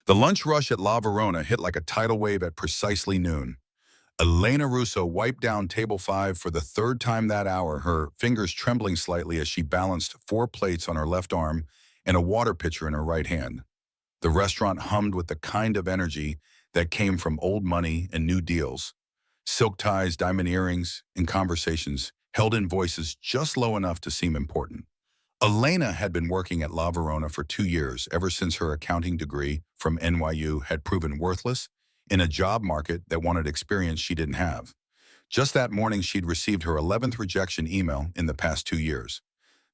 The lunch rush at La Verona hit like a tidal wave at precisely noon. Elena Russo wiped down table 5 for the third time that hour, her fingers trembling slightly as she balanced 4 plates on her left arm and a water pitcher in her right hand. The restaurant hummed with the kind of energy that came from old money and new deals. Silk ties, diamond earrings, and conversations held in voices just low enough to seem important. Elena had been working at La Verona for 2 years, ever since her accounting degree from NYU had proven worthless in a job market that wanted experience she didn't have. Just that morning, she'd received her 11th rejection email in the past 2 years.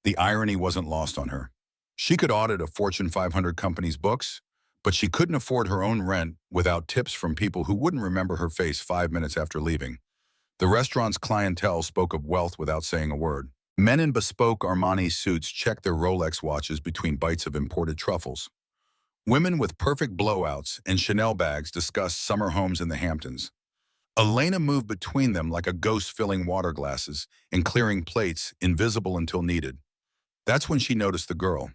The irony wasn't lost on her. She could audit a Fortune 500 company's books, but she couldn't afford her own rent without tips from people who wouldn't remember her face 5 minutes after leaving. The restaurant's clientele spoke of wealth without saying a word. Men in bespoke Armani suits checked their Rolex watches between bites of imported truffles. Women with perfect blowouts and Chanel bags discussed summer homes in the Hamptons. Elena moved between them like a ghost, filling water glasses and clearing plates, invisible until needed. That's when she noticed the girl.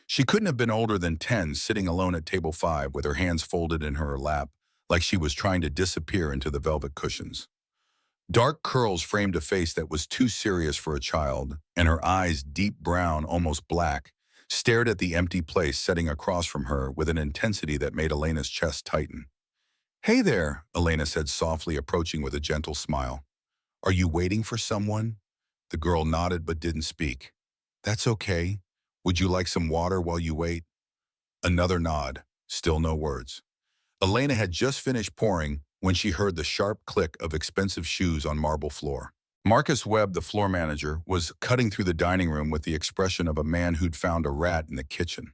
She couldn't have been older than 10, sitting alone at table 5 with her hands folded in her lap, like she was trying to disappear into the velvet cushions. Dark curls framed a face that was too serious for a child, and her eyes, deep brown, almost black, stared at the empty place sitting across from her with an intensity that made Elena's chest tighten. "Hey there," Elena said softly, approaching with a gentle smile. "Are you waiting for someone?" The girl nodded but didn't speak. "That's okay. Would you like some water while you wait?" Another nod, still no words. Elena had just finished pouring when she heard the sharp click of expensive shoes on marble floor. Marcus Webb, the floor manager, was cutting through the dining room with the expression of a man who'd found a rat in the kitchen.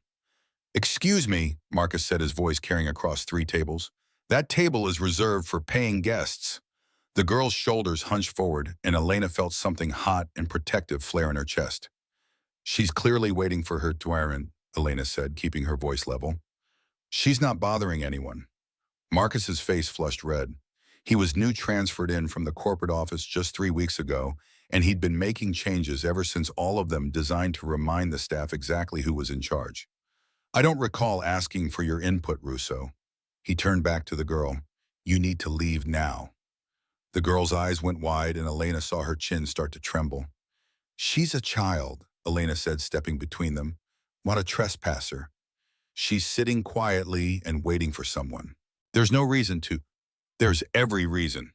"Excuse me," Marcus said, his voice carrying across 3 tables. "That table is reserved for paying guests." The girl's shoulders hunched forward, and Elena felt something hot and protective flare in her chest. "She's clearly waiting for her tyrant," Elena said, keeping her voice level. "She's not bothering anyone." Marcus's face flushed red. He was new, transferred in from the corporate office just 3 weeks ago, and he'd been making changes ever since, all of them designed to remind the staff exactly who was in charge. "I don't recall asking for your input, Russo." He turned back to the girl. "You need to leave now." The girl's eyes went wide, and Elena saw her chin start to tremble. "She's a child," Elena said, stepping between them. "Not a trespasser. She's sitting quietly and waiting for someone. There's no reason to." "There's every reason."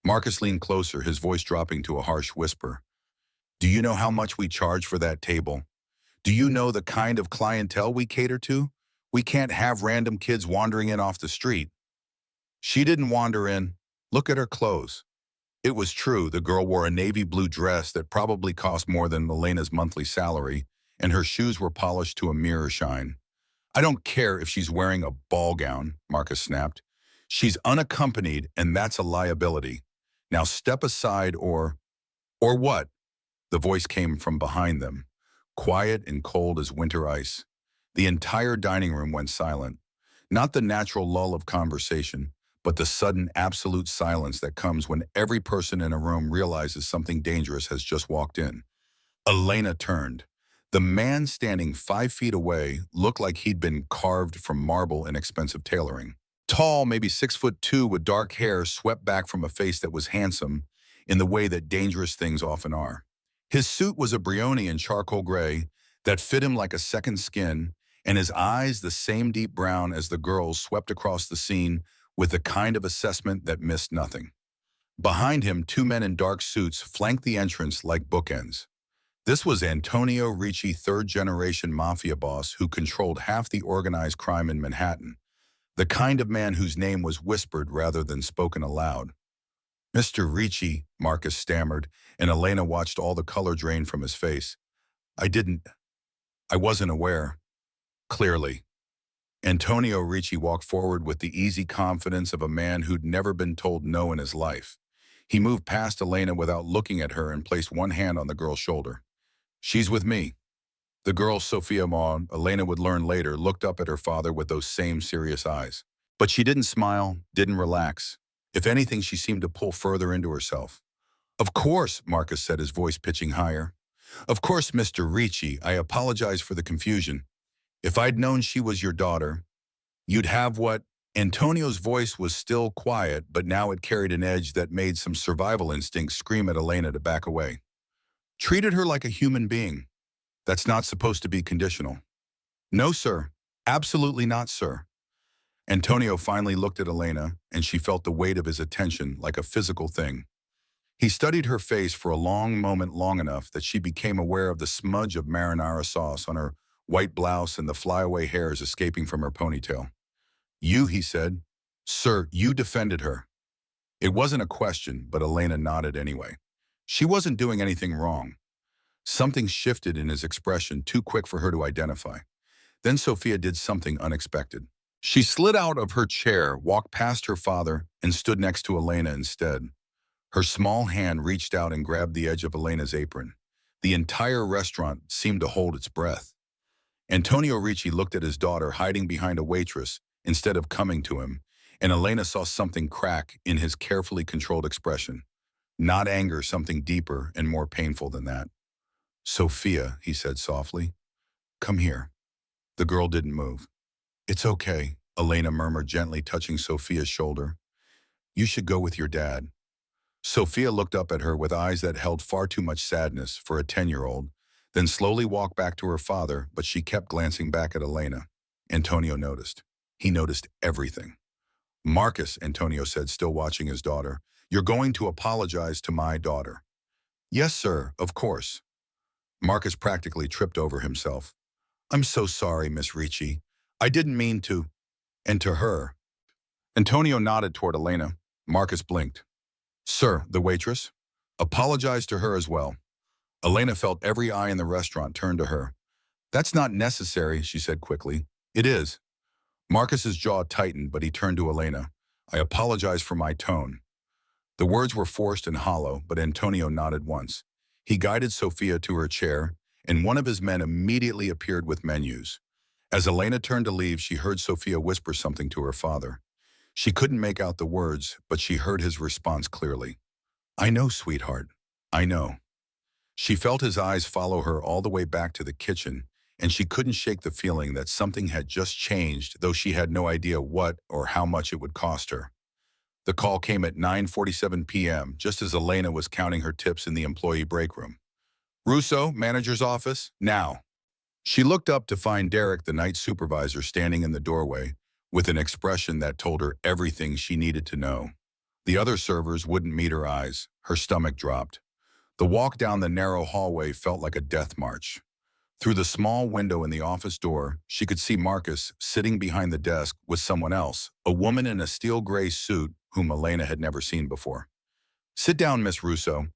Marcus leaned closer, his voice dropping to a harsh whisper. "Do you know how much we charge for that table? Do you know the kind of clientele we cater to? We can't have random kids wandering in off the street." She didn't wander in. Look at her clothes. It was true, the girl wore a navy blue dress that probably cost more than Elena's monthly salary, and her shoes were polished to a mirror shine. "I don't care if she's wearing a ball gown," Marcus snapped. "She's unaccompanied, and that's a liability. Now step aside or..." "Or what?" The voice came from behind them, quiet and cold as winter ice. The entire dining room went silent. Not the natural lull of conversation, but the sudden absolute silence that comes when every person in a room realizes something dangerous has just walked in. Elena turned. The man standing 5 feet away looked like he'd been carved from marble in expensive tailoring. Tall, maybe 6'2", with dark hair swept back from a face that was handsome in the way that dangerous things often are. His suit was a Brioni in charcoal gray that fit him like a second skin, and his eyes, the same deep brown as the girl's, swept across the scene with the kind of assessment that missed nothing. Behind him, 2 men in dark suits flanked the entrance like bookends. This was Antonio Ricci, third-generation Mafia boss who controlled half the organized crime in Manhattan, the kind of man whose name was whispered rather than spoken aloud. "Mr. Ricci," Marcus stammered, and Elena watched all the color drain from his face. I wasn't aware." "Clearly." Antonio Ricci walked forward with the easy confidence of a man who'd never been told no in his life. He moved past Elena without looking at her and placed one hand on the girl's shoulder. "She's with me." The girl, Sophia Maud, Elena would learn later, looked up at her father with those same serious eyes. But she didn't smile, didn't relax. If anything, she seemed to pull further into herself. "Of course," Marcus said, his voice pitching higher. "Of course, Mr. Ricci, I apologize for the confusion. If I'd known she was your daughter..." You'd have what? Antonio's voice was still quiet, but now it carried an edge that made some survival instincts scream at Elena to back away. Treated her like a human being. That's not supposed to be conditional. No, sir. Absolutely not, sir. Antonio finally looked at Elena, and she felt the weight of his attention like a physical thing. He studied her face for a long moment, long enough that she became aware of the smudge of marinara sauce on her white blouse and the flyaway hairs escaping from her ponytail. You, he said. Sir, you defended her. It wasn't a question, but Elena nodded anyway. She wasn't doing anything wrong. Something shifted in his expression too quick for her to identify. Then Sophia did something unexpected. She slid out of her chair, walked past her father, and stood next to Elena instead. Her small hand reached out and grabbed the edge of Elena's apron. The entire restaurant seemed to hold its breath. Antonio Ricci looked at his daughter hiding behind a waitress instead of coming to him, and Elena saw something crack in his carefully controlled expression. Not anger, something deeper and more painful than that. Sophia, he said softly, come here. The girl didn't move. It's okay, Elena murmured gently, touching Sophia's shoulder. You should go with your dad. Sophia looked up at her with eyes that held far too much sadness for a 10-year-old, then slowly walked back to her father, but she kept glancing back at Elena. Antonio noticed. He noticed everything. Marcus, Antonio said, still watching his daughter, you're going to apologize to my daughter. Yes, sir, of course. Marcus practically tripped over himself. I'm so sorry, Miss Ricci. I didn't mean to. And to her. Antonio nodded toward Elena. Marcus blinked. Sir, the waitress, apologize to her as well. Elena felt every eye in the restaurant turn to her. That's not necessary, she said quickly. It is. Marcus's jaw tightened, but he turned to Elena. I apologize for my tone. The words were forced and hollow, but Antonio nodded once. He guided Sophia to her chair, and one of his men immediately appeared with menus. As Elena turned to leave, she heard Sophia whisper something to her father. She couldn't make out the words, but she heard his response clearly. I know, sweetheart. I know. She felt his eyes follow her all the way back to the kitchen, and she couldn't shake the feeling that something had just changed, though she had no idea what or how much it would cost her. The call came at 9:47 p.m., just as Elena was counting her tips in the employee break room. Russo, manager's office, now. She looked up to find Derek, the night supervisor, standing in the doorway, with an expression that told her everything she needed to know. The other servers wouldn't meet her eyes. Her stomach dropped. The walk down the narrow hallway felt like a death march. Through the small window in the office door, she could see Marcus sitting behind the desk with someone else, a woman in a steel gray suit whom Elena had never seen before. Sit down, Miss Russo,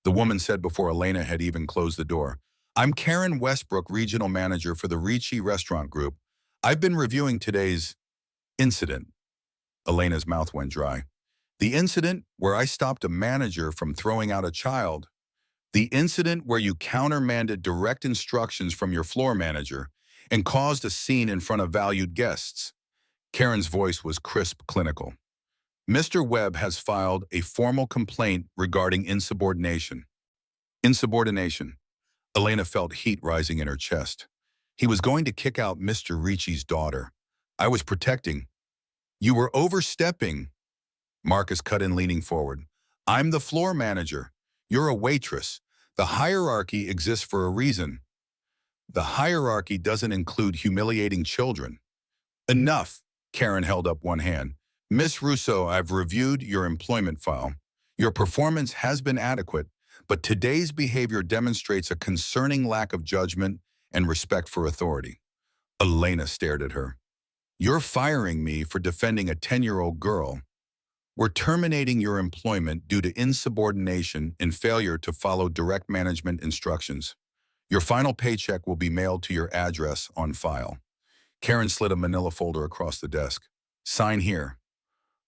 the woman said before Elena had even closed the door. I'm Karen Westbrook, regional manager for the Ricci Restaurant Group. I've been reviewing today's incident. Elena's mouth went dry. The incident where I stopped a manager from throwing out a child. The incident where you countermanded direct instructions from your floor manager and caused a scene in front of valued guests. Karen's voice was crisp, clinical. Mr. Webb has filed a formal complaint regarding insubordination. Insubordination. Elena felt heat rising in her chest. He was going to kick out Mr. Ricci's daughter. I was protecting. You were overstepping. Marcus cut in, leaning forward. I'm the floor manager. You're a waitress. The hierarchy exists for a reason. The hierarchy doesn't include humiliating children. Enough. Karen held up one hand. Miss Russo, I've reviewed your employment file. Your performance has been adequate, but today's behavior demonstrates a concerning lack of judgment and respect for authority. Elena stared at her. You're firing me for defending a 10-year-old girl. We're terminating your employment due to insubordination and failure to follow direct management instructions. Your final paycheck will be mailed to your address on file. Karen slid a manila folder across the desk. Sign here.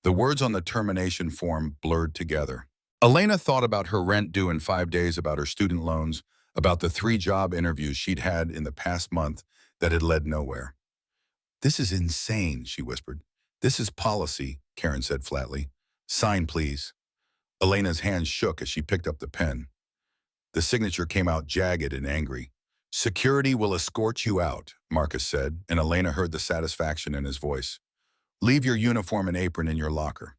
The words on the termination form blurred together. Elena thought about her rent due in 5 days, about her student loans, about the 3 job interviews she'd had in the past month that had led nowhere. This is insane, she whispered. This is policy, Karen said flatly. Sign, please. Elena's hands shook as she picked up the pen. The signature came out jagged and angry. Security will escort you out, Marcus said, and Elena heard the satisfaction in his voice. Leave your uniform and apron in your locker.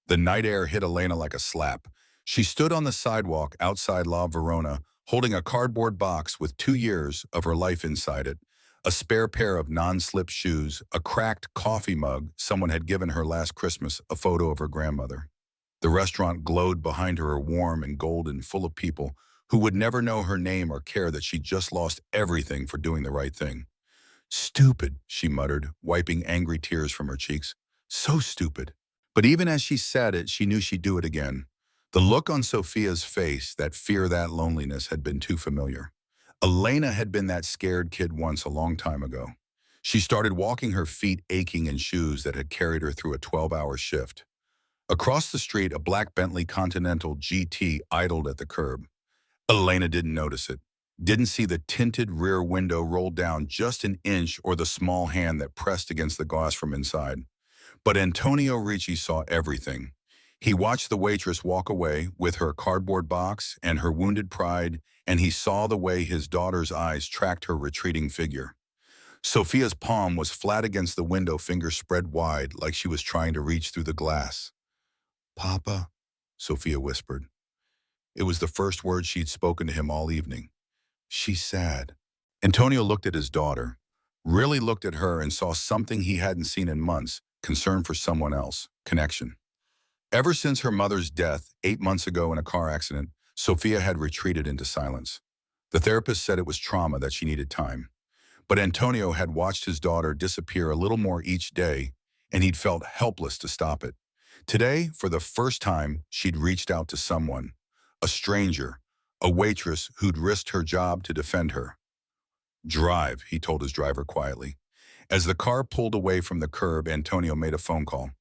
The night air hit Elena like a slap. She stood on the sidewalk outside La Verona, holding a cardboard box with 2 years of her life inside it, a spare pair of non-slip shoes, a cracked coffee mug someone had given her last Christmas, a photo of her grandmother. The restaurant glowed behind her, warm and golden, full of people who would never know her name or care that she just lost everything for doing the right thing. Stupid, she muttered, wiping angry tears from her cheeks. So stupid. But even as she said it, she knew she'd do it again. The look on Sophia's face, that fear, that loneliness, had been too familiar. Elena had been that scared kid once a long time ago. She started walking, her feet aching in shoes that had carried her through a 12-hour shift. Across the street, a black Bentley Continental GT idled at the curb. Elena didn't notice it, didn't see the tinted rear window roll down just an inch or the small hand that pressed against the glass from inside. But Antonio Ricci saw everything. He watched the waitress walk away with her cardboard box and her wounded pride, and he saw the way his daughter's eyes tracked her retreating figure. Sophia's palm was flat against the window, fingers spread wide like she was trying to reach through the glass. "Papa," Sophia whispered. It was the first word she'd spoken to him all evening. "She's sad." Antonio looked at his daughter, really looked at her, and saw something he hadn't seen in months: concern for someone else, connection. Ever since her mother's death 8 months ago in a car accident, Sophia had retreated into silence. The therapist said it was trauma, that she needed time. But Antonio had watched his daughter disappear a little more each day, and he'd felt helpless to stop it. Today, for the first time, she'd reached out to someone, a stranger, a waitress who'd risked her job to defend her. "Drive," he told his driver quietly. As the car pulled away from the curb, Antonio made a phone call.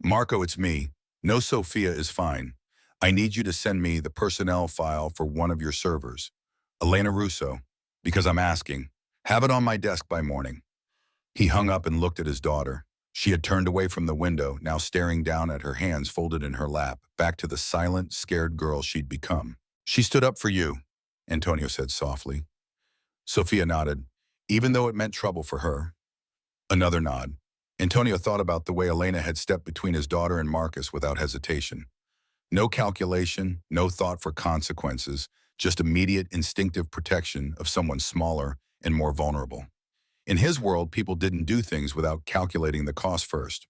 "Marco, it's me. No, Sophia is fine. I need you to send me the personnel file for one of your servers, Elena Russo, because I'm asking. Have it on my desk by morning." He hung up and looked at his daughter. She had turned away from the window, now staring down at her hands folded in her lap, back to the silent, scared girl she'd become. "She stood up for you," Antonio said softly. Sophia nodded, even though it meant trouble for her. Another nod. Antonio thought about the way Elena had stepped between his daughter and Marcus without hesitation. No calculation, no thought for consequences, just immediate instinctive protection of someone smaller and more vulnerable. In his world, people didn't do things without calculating the cost first.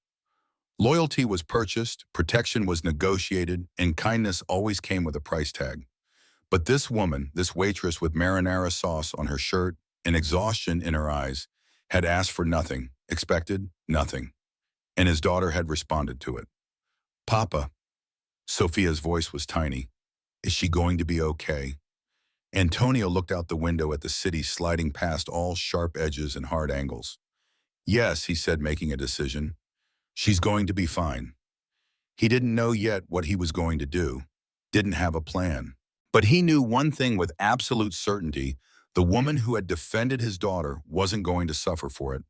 Loyalty was purchased, protection was negotiated, and kindness always came with a price tag. But this woman, this waitress with marinara sauce on her shirt and exhaustion in her eyes, had asked for nothing, expected nothing. And his daughter had responded to it. "Papa." Sophia's voice was tiny. "Is she going to be okay?" Antonio looked out the window at the city sliding past all sharp edges and hard angles. "Yes," he said, making a decision. "She's going to be fine." He didn't know yet what he was going to do, didn't have a plan. But he knew one thing with absolute certainty: the woman who had defended his daughter wasn't going to suffer for it,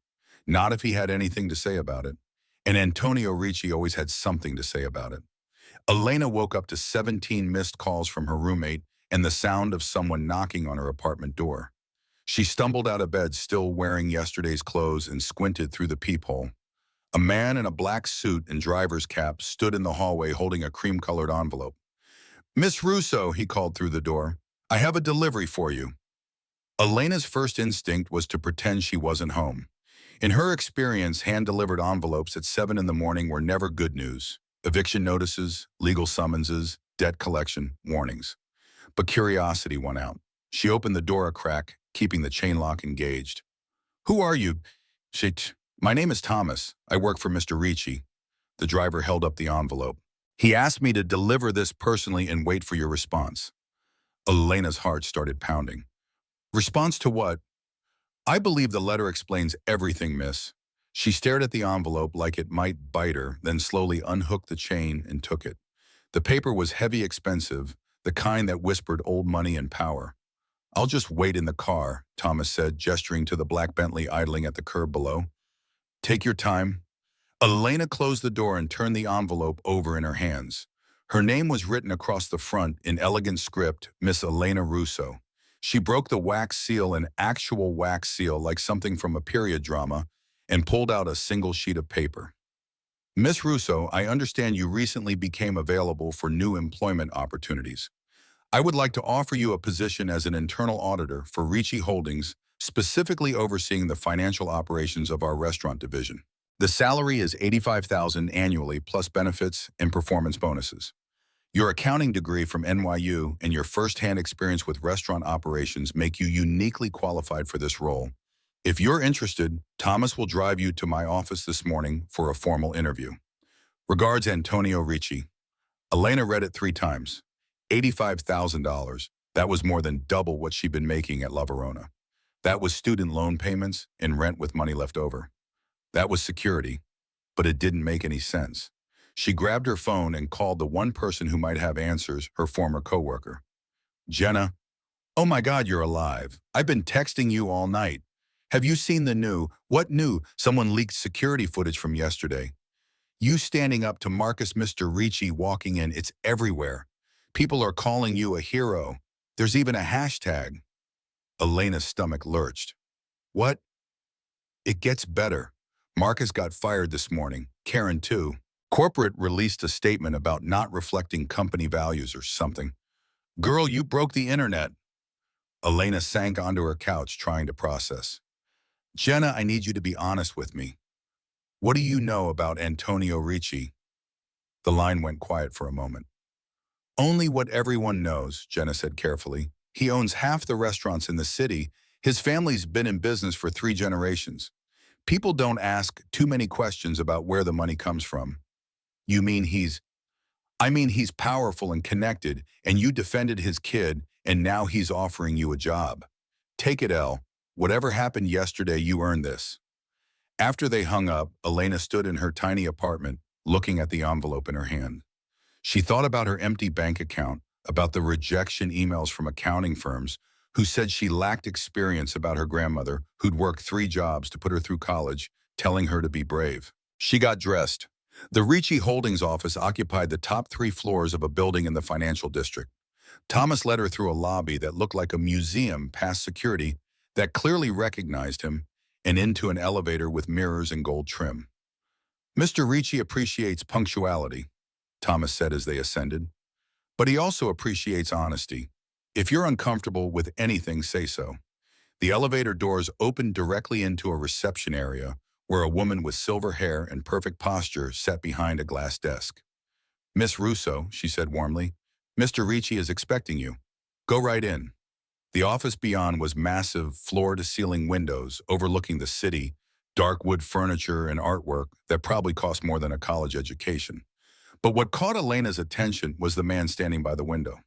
not if he had anything to say about it. And Antonio Ricci always had something to say about it. Elena woke up to 17 missed calls from her roommate and the sound of someone knocking on her apartment door. She stumbled out of bed, still wearing yesterday's clothes, and squinted through the peephole. A man in a black suit and driver's cap stood in the hallway holding a cream-colored envelope. "Miss Russo," he called through the door, "I have a delivery for you." Elena's first instinct was to pretend she wasn't home. In her experience, hand-delivered envelopes at 7 in the morning were never good news. Eviction notices, legal summonses, debt collection, warnings. But curiosity won out. She opened the door a crack, keeping the chain lock engaged. "Who are you?" "My name is Thomas. I work for Mr. Ricci." The driver held up the envelope. "He asked me to deliver this personally and wait for your response." Elena's heart started pounding. "Response to what?" "I believe the letter explains everything, miss." She stared at the envelope like it might bite her, then slowly unhooked the chain and took it. The paper was heavy, expensive, the kind that whispered old money and power. "I'll just wait in the car," Thomas said, gesturing to the black Bentley idling at the curb below. "Take your time." Elena closed the door and turned the envelope over in her hands. Her name was written across the front in elegant script, Miss Elena Russo. She broke the wax seal, an actual wax seal like something from a period drama, and pulled out a single sheet of paper. Miss Russo, I understand you recently became available for new employment opportunities. I would like to offer you a position as an internal auditor for Ricci Holdings, specifically overseeing the financial operations of our restaurant division. The salary is $85,000 annually plus benefits and performance bonuses. Your accounting degree from NYU and your first-hand experience with restaurant operations make you uniquely qualified for this role. If you're interested, Thomas will drive you to my office this morning for a formal interview. Regards, Antonio Ricci. Elena read it 3 times. $85,000. That was more than double what she'd been making at La Verona. That was student loan payments and rent with money left over. That was security, but it didn't make any sense. She grabbed her phone and called the one person who might have answers, her former coworker. Jenna, oh my God, you're alive. I've been texting you all night. Have you seen the new? What new? Someone leaked security footage from yesterday. You standing up to Marcus Mr. Ricci walking in, it's everywhere. People are calling you a hero. There's even a hashtag. Elena's stomach lurched. What? It gets better. Marcus got fired this morning. Karen too. Corporate released a statement about not reflecting company values or something. Girl, you broke the internet. Elena sank onto her couch trying to process. Jenna, I need you to be honest with me. What do you know about Antonio Ricci? The line went quiet for a moment. Only what everyone knows, Jenna said carefully. He owns half the restaurants in the city. His family's been in business for 3 generations. People don't ask too many questions about where the money comes from. You mean I mean he's powerful and connected, and you defended his kid, and now he's offering you a job. Take it, Elle. Whatever happened yesterday, you earned this. After they hung up, Elena stood in her tiny apartment, looking at the envelope in her hand. She thought about her empty bank account, about the rejection emails from accounting firms who said she lacked experience, about her grandmother, who'd worked 3 jobs to put her through college, telling her to be brave. She got dressed. The Ricci Holdings office occupied the top 3 floors of a building in the financial district. Thomas led her through a lobby that looked like a museum past security that clearly recognized him, and into an elevator with mirrors and gold trim. Mr. Ricci appreciates punctuality, Thomas said as they ascended. But he also appreciates honesty. If you're uncomfortable with anything, say so. The elevator doors opened directly into a reception area where a woman with silver hair and perfect posture sat behind a glass desk. Miss Russo, she said warmly, Mr. Ricci is expecting you. Go right in. The office beyond was massive floor-to-ceiling windows overlooking the city, dark wood furniture and artwork that probably cost more than a college education. But what caught Elena's attention was the man standing by the window.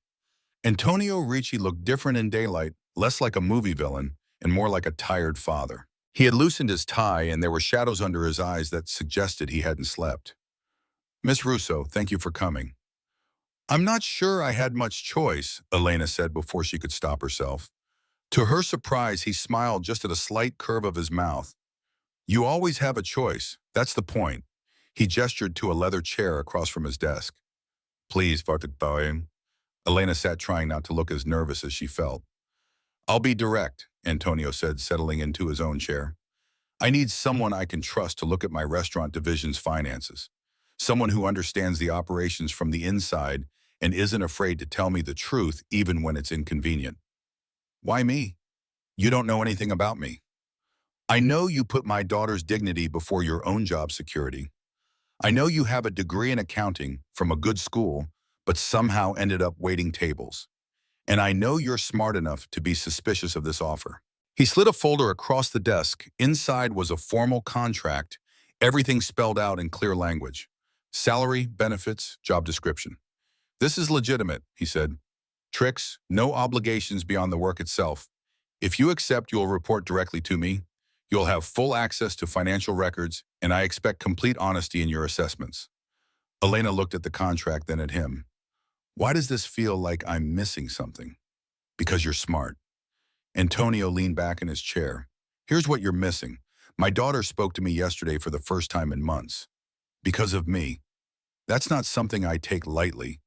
Antonio Ricci looked different in daylight, less like a movie villain and more like a tired father. He had loosened his tie and there were shadows under his eyes that suggested he hadn't slept. Miss Russo, thank you for coming. I'm not sure I had much choice, Elena said before she could stop herself. To her surprise, he smiled just at a slight curve of his mouth. You always have a choice. That's the point. He gestured to a leather chair across from his desk. Please, Vartik. Elena sat trying not to look as nervous as she felt. I'll be direct, Antonio said, settling into his own chair. I need someone I can trust to look at my restaurant division's finances. Someone who understands the operations from the inside and isn't afraid to tell me the truth even when it's inconvenient. Why me? You don't know anything about me. I know you put my daughter's dignity before your own job security. I know you have a degree in accounting from a good school, but somehow ended up waiting tables. And I know you're smart enough to be suspicious of this offer. He slid a folder across the desk. Inside was a formal contract, everything spelled out in clear language. Salary, benefits, job description. This is legitimate, he said. Tricks, no obligations beyond the work itself. If you accept, you'll report directly to me. You'll have full access to financial records, and I expect complete honesty in your assessments. Elena looked at the contract, then at him. Why does this feel like I'm missing something? Because you're smart. Antonio leaned back in his chair. Here's what you're missing. My daughter spoke to me yesterday for the first time in months. Because of me. That's not something I take lightly.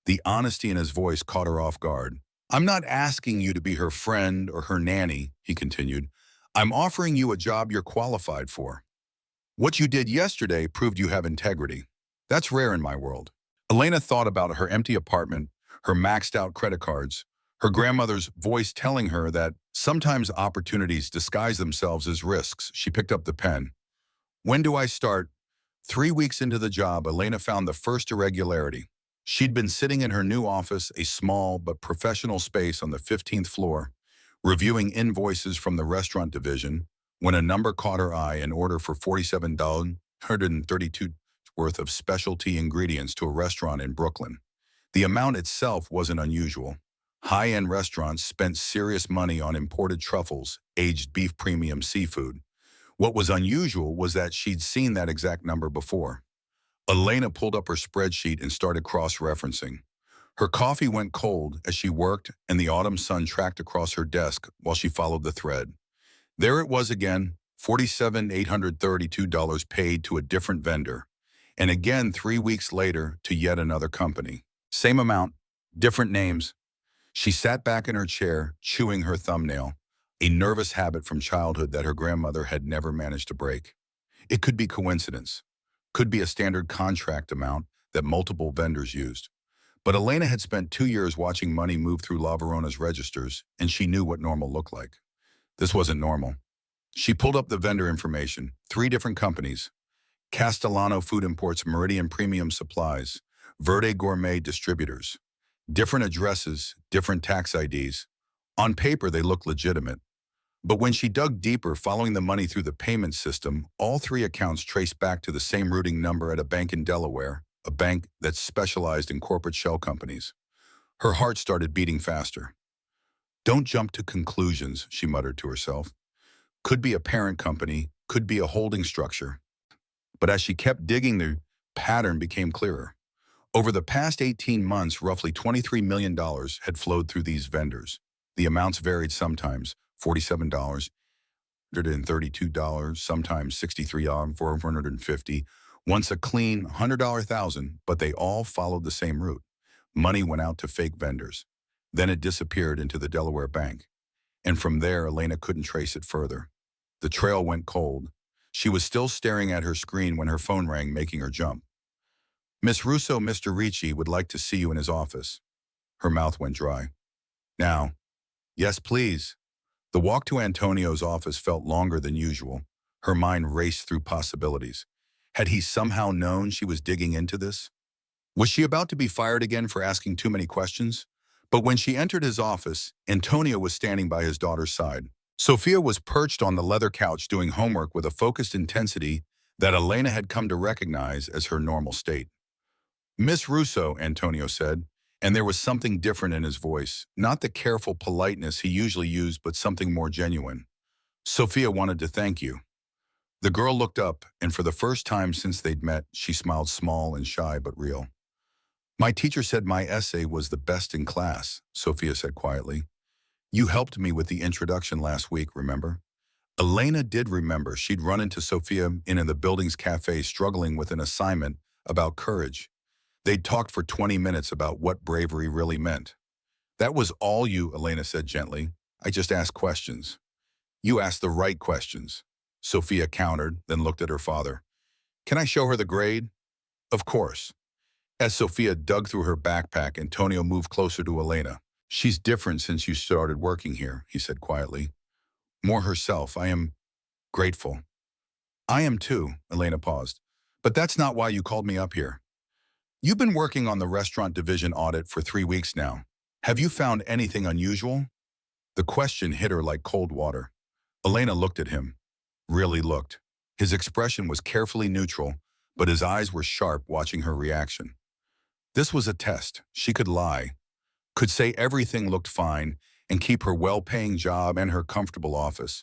The honesty in his voice caught her off guard. I'm not asking you to be her friend or her nanny, he continued. I'm offering you a job you're qualified for. What you did yesterday proved you have integrity. That's rare in my world. Elena thought about her empty apartment, her maxed out credit cards, her grandmother's voice telling her that sometimes opportunities disguise themselves as risks. She picked up the pen. When do I start? 3 weeks into the job, Elena found the first irregularity. She'd been sitting in her new office, a small but professional space on the 15th floor, reviewing invoices from the restaurant division, when a number caught her eye: an order for $47.32 worth of specialty ingredients to a restaurant in Brooklyn. The amount itself wasn't unusual. High-end restaurants spent serious money on imported truffles, aged beef, premium seafood. What was unusual was that she'd seen that exact number before. Elena pulled up her spreadsheet and started cross-referencing. Her coffee went cold as she worked, and the autumn sun tracked across her desk while she followed the thread. There it was again, $47,832 paid to a different vendor. And again 3 weeks later to yet another company. Same amount, different names. She sat back in her chair, chewing her thumbnail, a nervous habit from childhood that her grandmother had never managed to break. It could be coincidence, could be a standard contract amount that multiple vendors used. But Elena had spent 2 years watching money move through La Verona's registers, and she knew what normal looked like. This wasn't normal. She pulled up the vendor information: 3 different companies: Castellano Food Imports, Meridian Premium Supplies, Verde Gourmet Distributors. Different addresses, different tax IDs. On paper, they looked legitimate. But when she dug deeper, following the money through the payment system, all 3 accounts traced back to the same routing number at a bank in Delaware, a bank that specialized in corporate shell companies. Her heart started beating faster. Don't jump to conclusions, she muttered to herself. Could be a parent company, could be a holding structure. But as she kept digging, the pattern became clearer. Over the past 18 months, roughly $23 million had flowed through these vendors. The amounts varied: sometimes $47, $132, sometimes $63, $450. Once a clean $100 thousand, but they all followed the same route. Money went out to fake vendors. Then it disappeared into the Delaware bank. And from there, Elena couldn't trace it further. The trail went cold. She was still staring at her screen when her phone rang, making her jump. Miss Russo, Mr. Ricci would like to see you in his office. Her mouth went dry. Now. Yes, please. The walk to Antonio's office felt longer than usual. Her mind raced through possibilities. Had he somehow known she was digging into this? Was she about to be fired again for asking too many questions? But when she entered his office, Antonio was standing by his daughter's side. Sophia was perched on the leather couch doing homework with a focused intensity that Elena had come to recognize as her normal state. Miss Russo, Antonio said, and there was something different in his voice, not the careful politeness he usually used, but something more genuine. Sophia wanted to thank you. The girl looked up, and for the first time since they'd met, she smiled, small and shy but real. My teacher said my essay was the best in class, Sophia said quietly. You helped me with the introduction last week, remember? Elena did remember. She'd run into Sophia in the building's cafe struggling with an assignment about courage. They'd talked for 20 minutes about what bravery really meant. That was all you, Elena said gently. I just asked questions. You asked the right questions, Sophia countered, then looked at her father. Can I show her the grade? Of course. As Sophia dug through her backpack, Antonio moved closer to Elena. She's different since you started working here, he said quietly. More herself. I am grateful. I am too, Elena paused. But that's not why you called me up here. You've been working on the restaurant division audit for 3 weeks now. Have you found anything unusual? The question hit her like cold water. Elena looked at him. Really looked. His expression was carefully neutral, but his eyes were sharp, watching her reaction. This was a test. She could lie, could say everything looked fine, and keep her well-paying job and her comfortable office.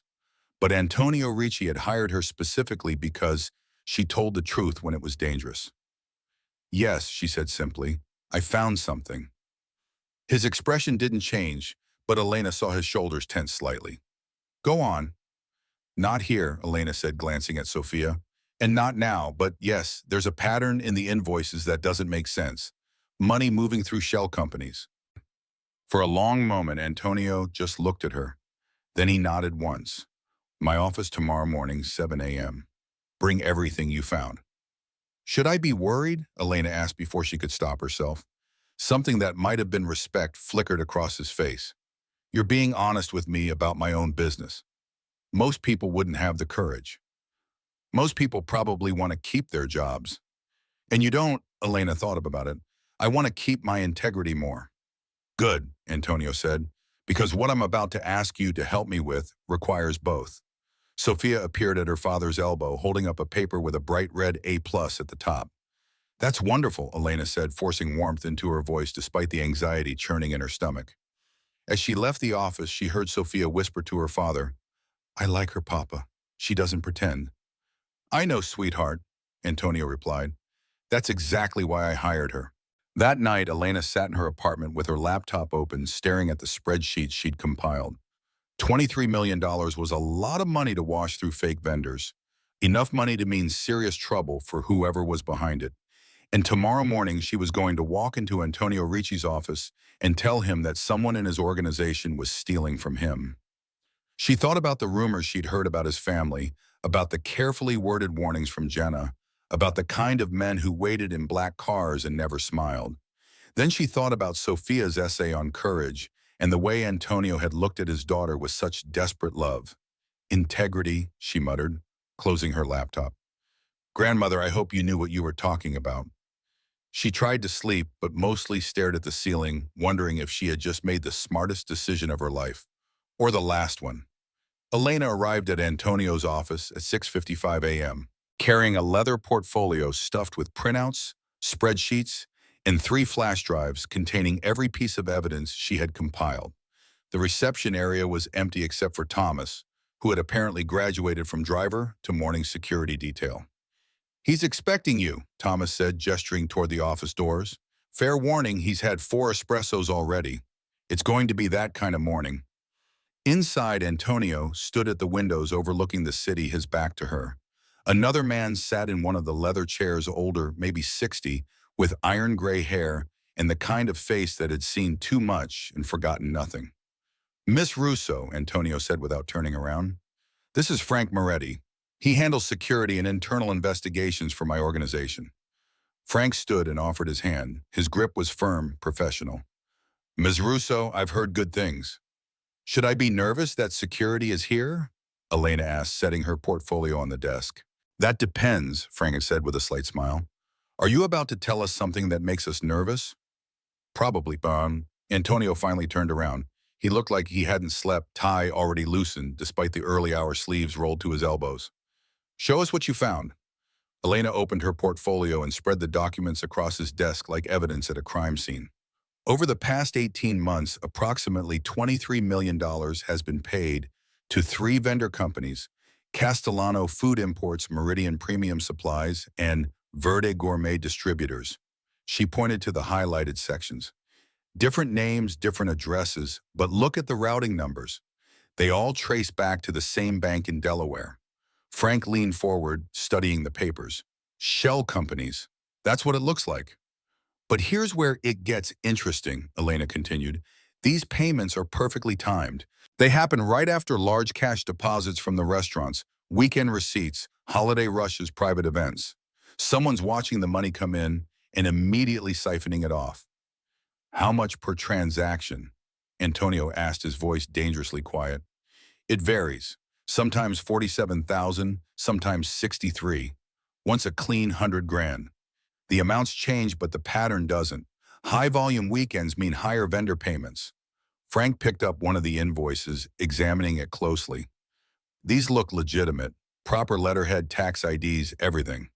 But Antonio Ricci had hired her specifically because she told the truth when it was dangerous. Yes, she said simply, I found something. His expression didn't change, but Elena saw his shoulders tense slightly. Go on. Not here, Elena said, glancing at Sophia. And not now, but yes, there's a pattern in the invoices that doesn't make sense. Money moving through shell companies. For a long moment, Antonio just looked at her. Then he nodded once. My office tomorrow morning, 7 a.m. Bring everything you found. Should I be worried? Elena asked before she could stop herself. Something that might have been respect flickered across his face. You're being honest with me about my own business. Most people wouldn't have the courage. Most people probably want to keep their jobs. And you don't, Elena thought about it. I want to keep my integrity more. Good, Antonio said, because what I'm about to ask you to help me with requires both. Sophia appeared at her father's elbow, holding up a paper with a bright red A+ at the top. That's wonderful, Elena said, forcing warmth into her voice despite the anxiety churning in her stomach. As she left the office, she heard Sophia whisper to her father, I like her, Papa. She doesn't pretend. I know, sweetheart, Antonio replied. That's exactly why I hired her. That night, Elena sat in her apartment with her laptop open, staring at the spreadsheets she'd compiled. $23 million was a lot of money to wash through fake vendors. Enough money to mean serious trouble for whoever was behind it. And tomorrow morning, she was going to walk into Antonio Ricci's office and tell him that someone in his organization was stealing from him. She thought about the rumors she'd heard about his family, about the carefully worded warnings from Jenna, about the kind of men who waited in black cars and never smiled. Then she thought about Sophia's essay on courage and the way Antonio had looked at his daughter with such desperate love. Integrity, she muttered, closing her laptop. Grandmother, I hope you knew what you were talking about. She tried to sleep, but mostly stared at the ceiling, wondering if she had just made the smartest decision of her life. Or the last one. Elena arrived at Antonio's office at 6:55 a.m., carrying a leather portfolio stuffed with printouts, spreadsheets, and 3 flash drives containing every piece of evidence she had compiled. The reception area was empty except for Thomas, who had apparently graduated from driver to morning security detail. He's expecting you, Thomas said, gesturing toward the office doors. Fair warning, he's had 4 espressos already. It's going to be that kind of morning. Inside, Antonio stood at the windows overlooking the city, his back to her. Another man sat in one of the leather chairs, older, maybe 60, with iron gray hair and the kind of face that had seen too much and forgotten nothing. Miss Russo, Antonio said without turning around. This is Frank Moretti. He handles security and internal investigations for my organization. Frank stood and offered his hand. His grip was firm, professional. Ms. Russo, I've heard good things. Should I be nervous that security is here? Elena asked, setting her portfolio on the desk. That depends, Frank said with a slight smile. Are you about to tell us something that makes us nervous? Probably, Antonio finally turned around. He looked like he hadn't slept, tie already loosened, despite the early hour sleeves rolled to his elbows. Show us what you found. Elena opened her portfolio and spread the documents across his desk like evidence at a crime scene. Over the past 18 months, approximately $23 million has been paid to 3 vendor companies, Castellano Food Imports, Meridian Premium Supplies, and Verde Gourmet Distributors. She pointed to the highlighted sections. Different names, different addresses, but look at the routing numbers. They all trace back to the same bank in Delaware. Frank leaned forward, studying the papers. Shell companies. That's what it looks like. But here's where it gets interesting, Elena continued. These payments are perfectly timed. They happen right after large cash deposits from the restaurants, weekend receipts, holiday rushes, private events. Someone's watching the money come in and immediately siphoning it off. How much per transaction? Antonio asked, his voice dangerously quiet. It varies. Sometimes 47,000, sometimes 63. Once a clean 100 grand. The amounts change, but the pattern doesn't. High-volume weekends mean higher vendor payments. Frank picked up one of the invoices, examining it closely. These look legitimate. Proper letterhead, tax IDs, everything.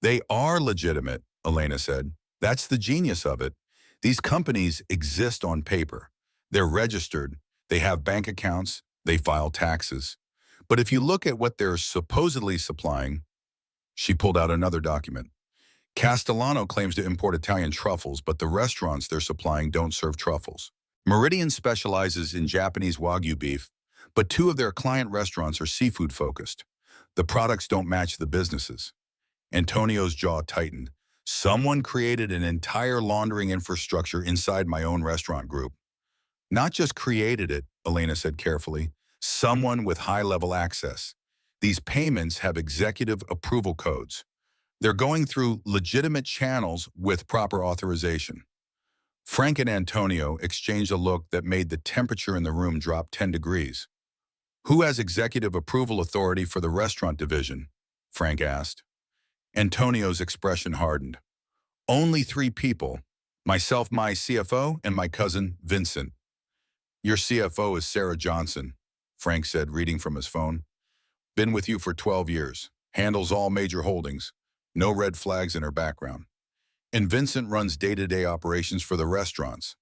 They are legitimate, Elena said. That's the genius of it. These companies exist on paper. They're registered. They have bank accounts. They file taxes. But if you look at what they're supposedly supplying, she pulled out another document. Castellano claims to import Italian truffles, but the restaurants they're supplying don't serve truffles. Meridian specializes in Japanese Wagyu beef, but 2 of their client restaurants are seafood-focused. The products don't match the businesses. Antonio's jaw tightened. Someone created an entire laundering infrastructure inside my own restaurant group. Not just created it, Elena said carefully. Someone with high-level access. These payments have executive approval codes. They're going through legitimate channels with proper authorization. Frank and Antonio exchanged a look that made the temperature in the room drop 10 degrees. "Who has executive approval authority for the restaurant division?" Frank asked. Antonio's expression hardened. "Only three people. Myself, my CFO, and my cousin, Vincent." "Your CFO is Sarah Johnson," Frank said, reading from his phone. "Been with you for 12 years. Handles all major holdings. No red flags in her background. And Vincent runs day-to-day operations for the restaurants,"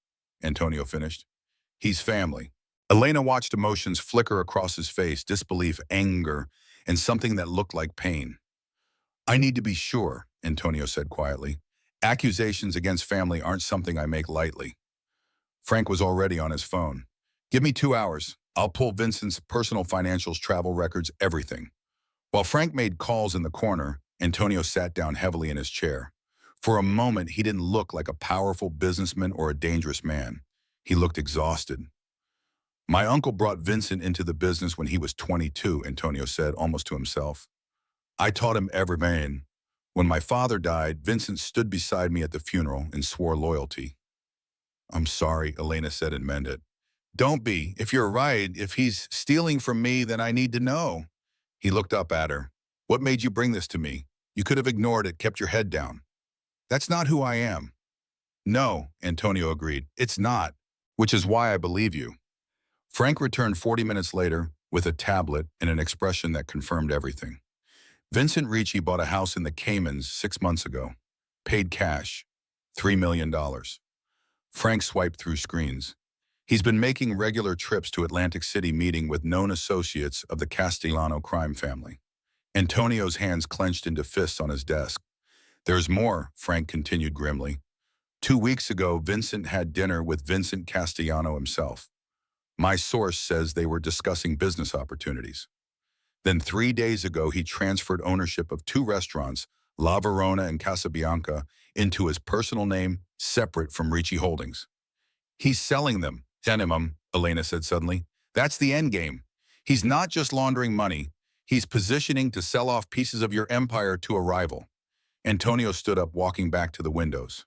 Antonio finished. "He's family." Elena watched emotions flicker across his face, disbelief, anger, and something that looked like pain. "I need to be sure," Antonio said quietly. "Accusations against family aren't something I make lightly." Frank was already on his phone. "Give me 2 hours. I'll pull Vincent's personal financials, travel records, everything." While Frank made calls in the corner, Antonio sat down heavily in his chair. For a moment, he didn't look like a powerful businessman or a dangerous man. He looked exhausted. "My uncle brought Vincent into the business when he was 22, Antonio said, almost to himself. "I taught him everything. When my father died, Vincent stood beside me at the funeral and swore loyalty." "I'm sorry," Elena said, and meant it. "Don't be. If you're right, if he's stealing from me, then I need to know." He looked up at her. "What made you bring this to me? You could have ignored it, kept your head down." "That's not who I am." "No," Antonio agreed. "It's not, which is why I believe you." Frank returned 40 minutes later with a tablet and an expression that confirmed everything. "Vincent Ricci bought a house in the Caymans 6 months ago. Paid cash. $3 million. Frank swiped through screens. "He's been making regular trips to Atlantic City, meeting with known associates of the Castellano crime family." Antonio's hands clenched into fists on his desk. "There's more," Frank continued grimly. "2 weeks ago, Vincent had dinner with Vincent Castellano himself. My source says they were discussing business opportunities. Then 3 days ago, he transferred ownership of 2 restaurants, La Verona and Casabianca, into his personal name, separate from Ricci Holdings. He's selling them." "Denim," Elena said suddenly. "That's the end game. He's not just laundering money. He's positioning to sell off pieces of your empire to a rival." Antonio stood up, walking back to the windows.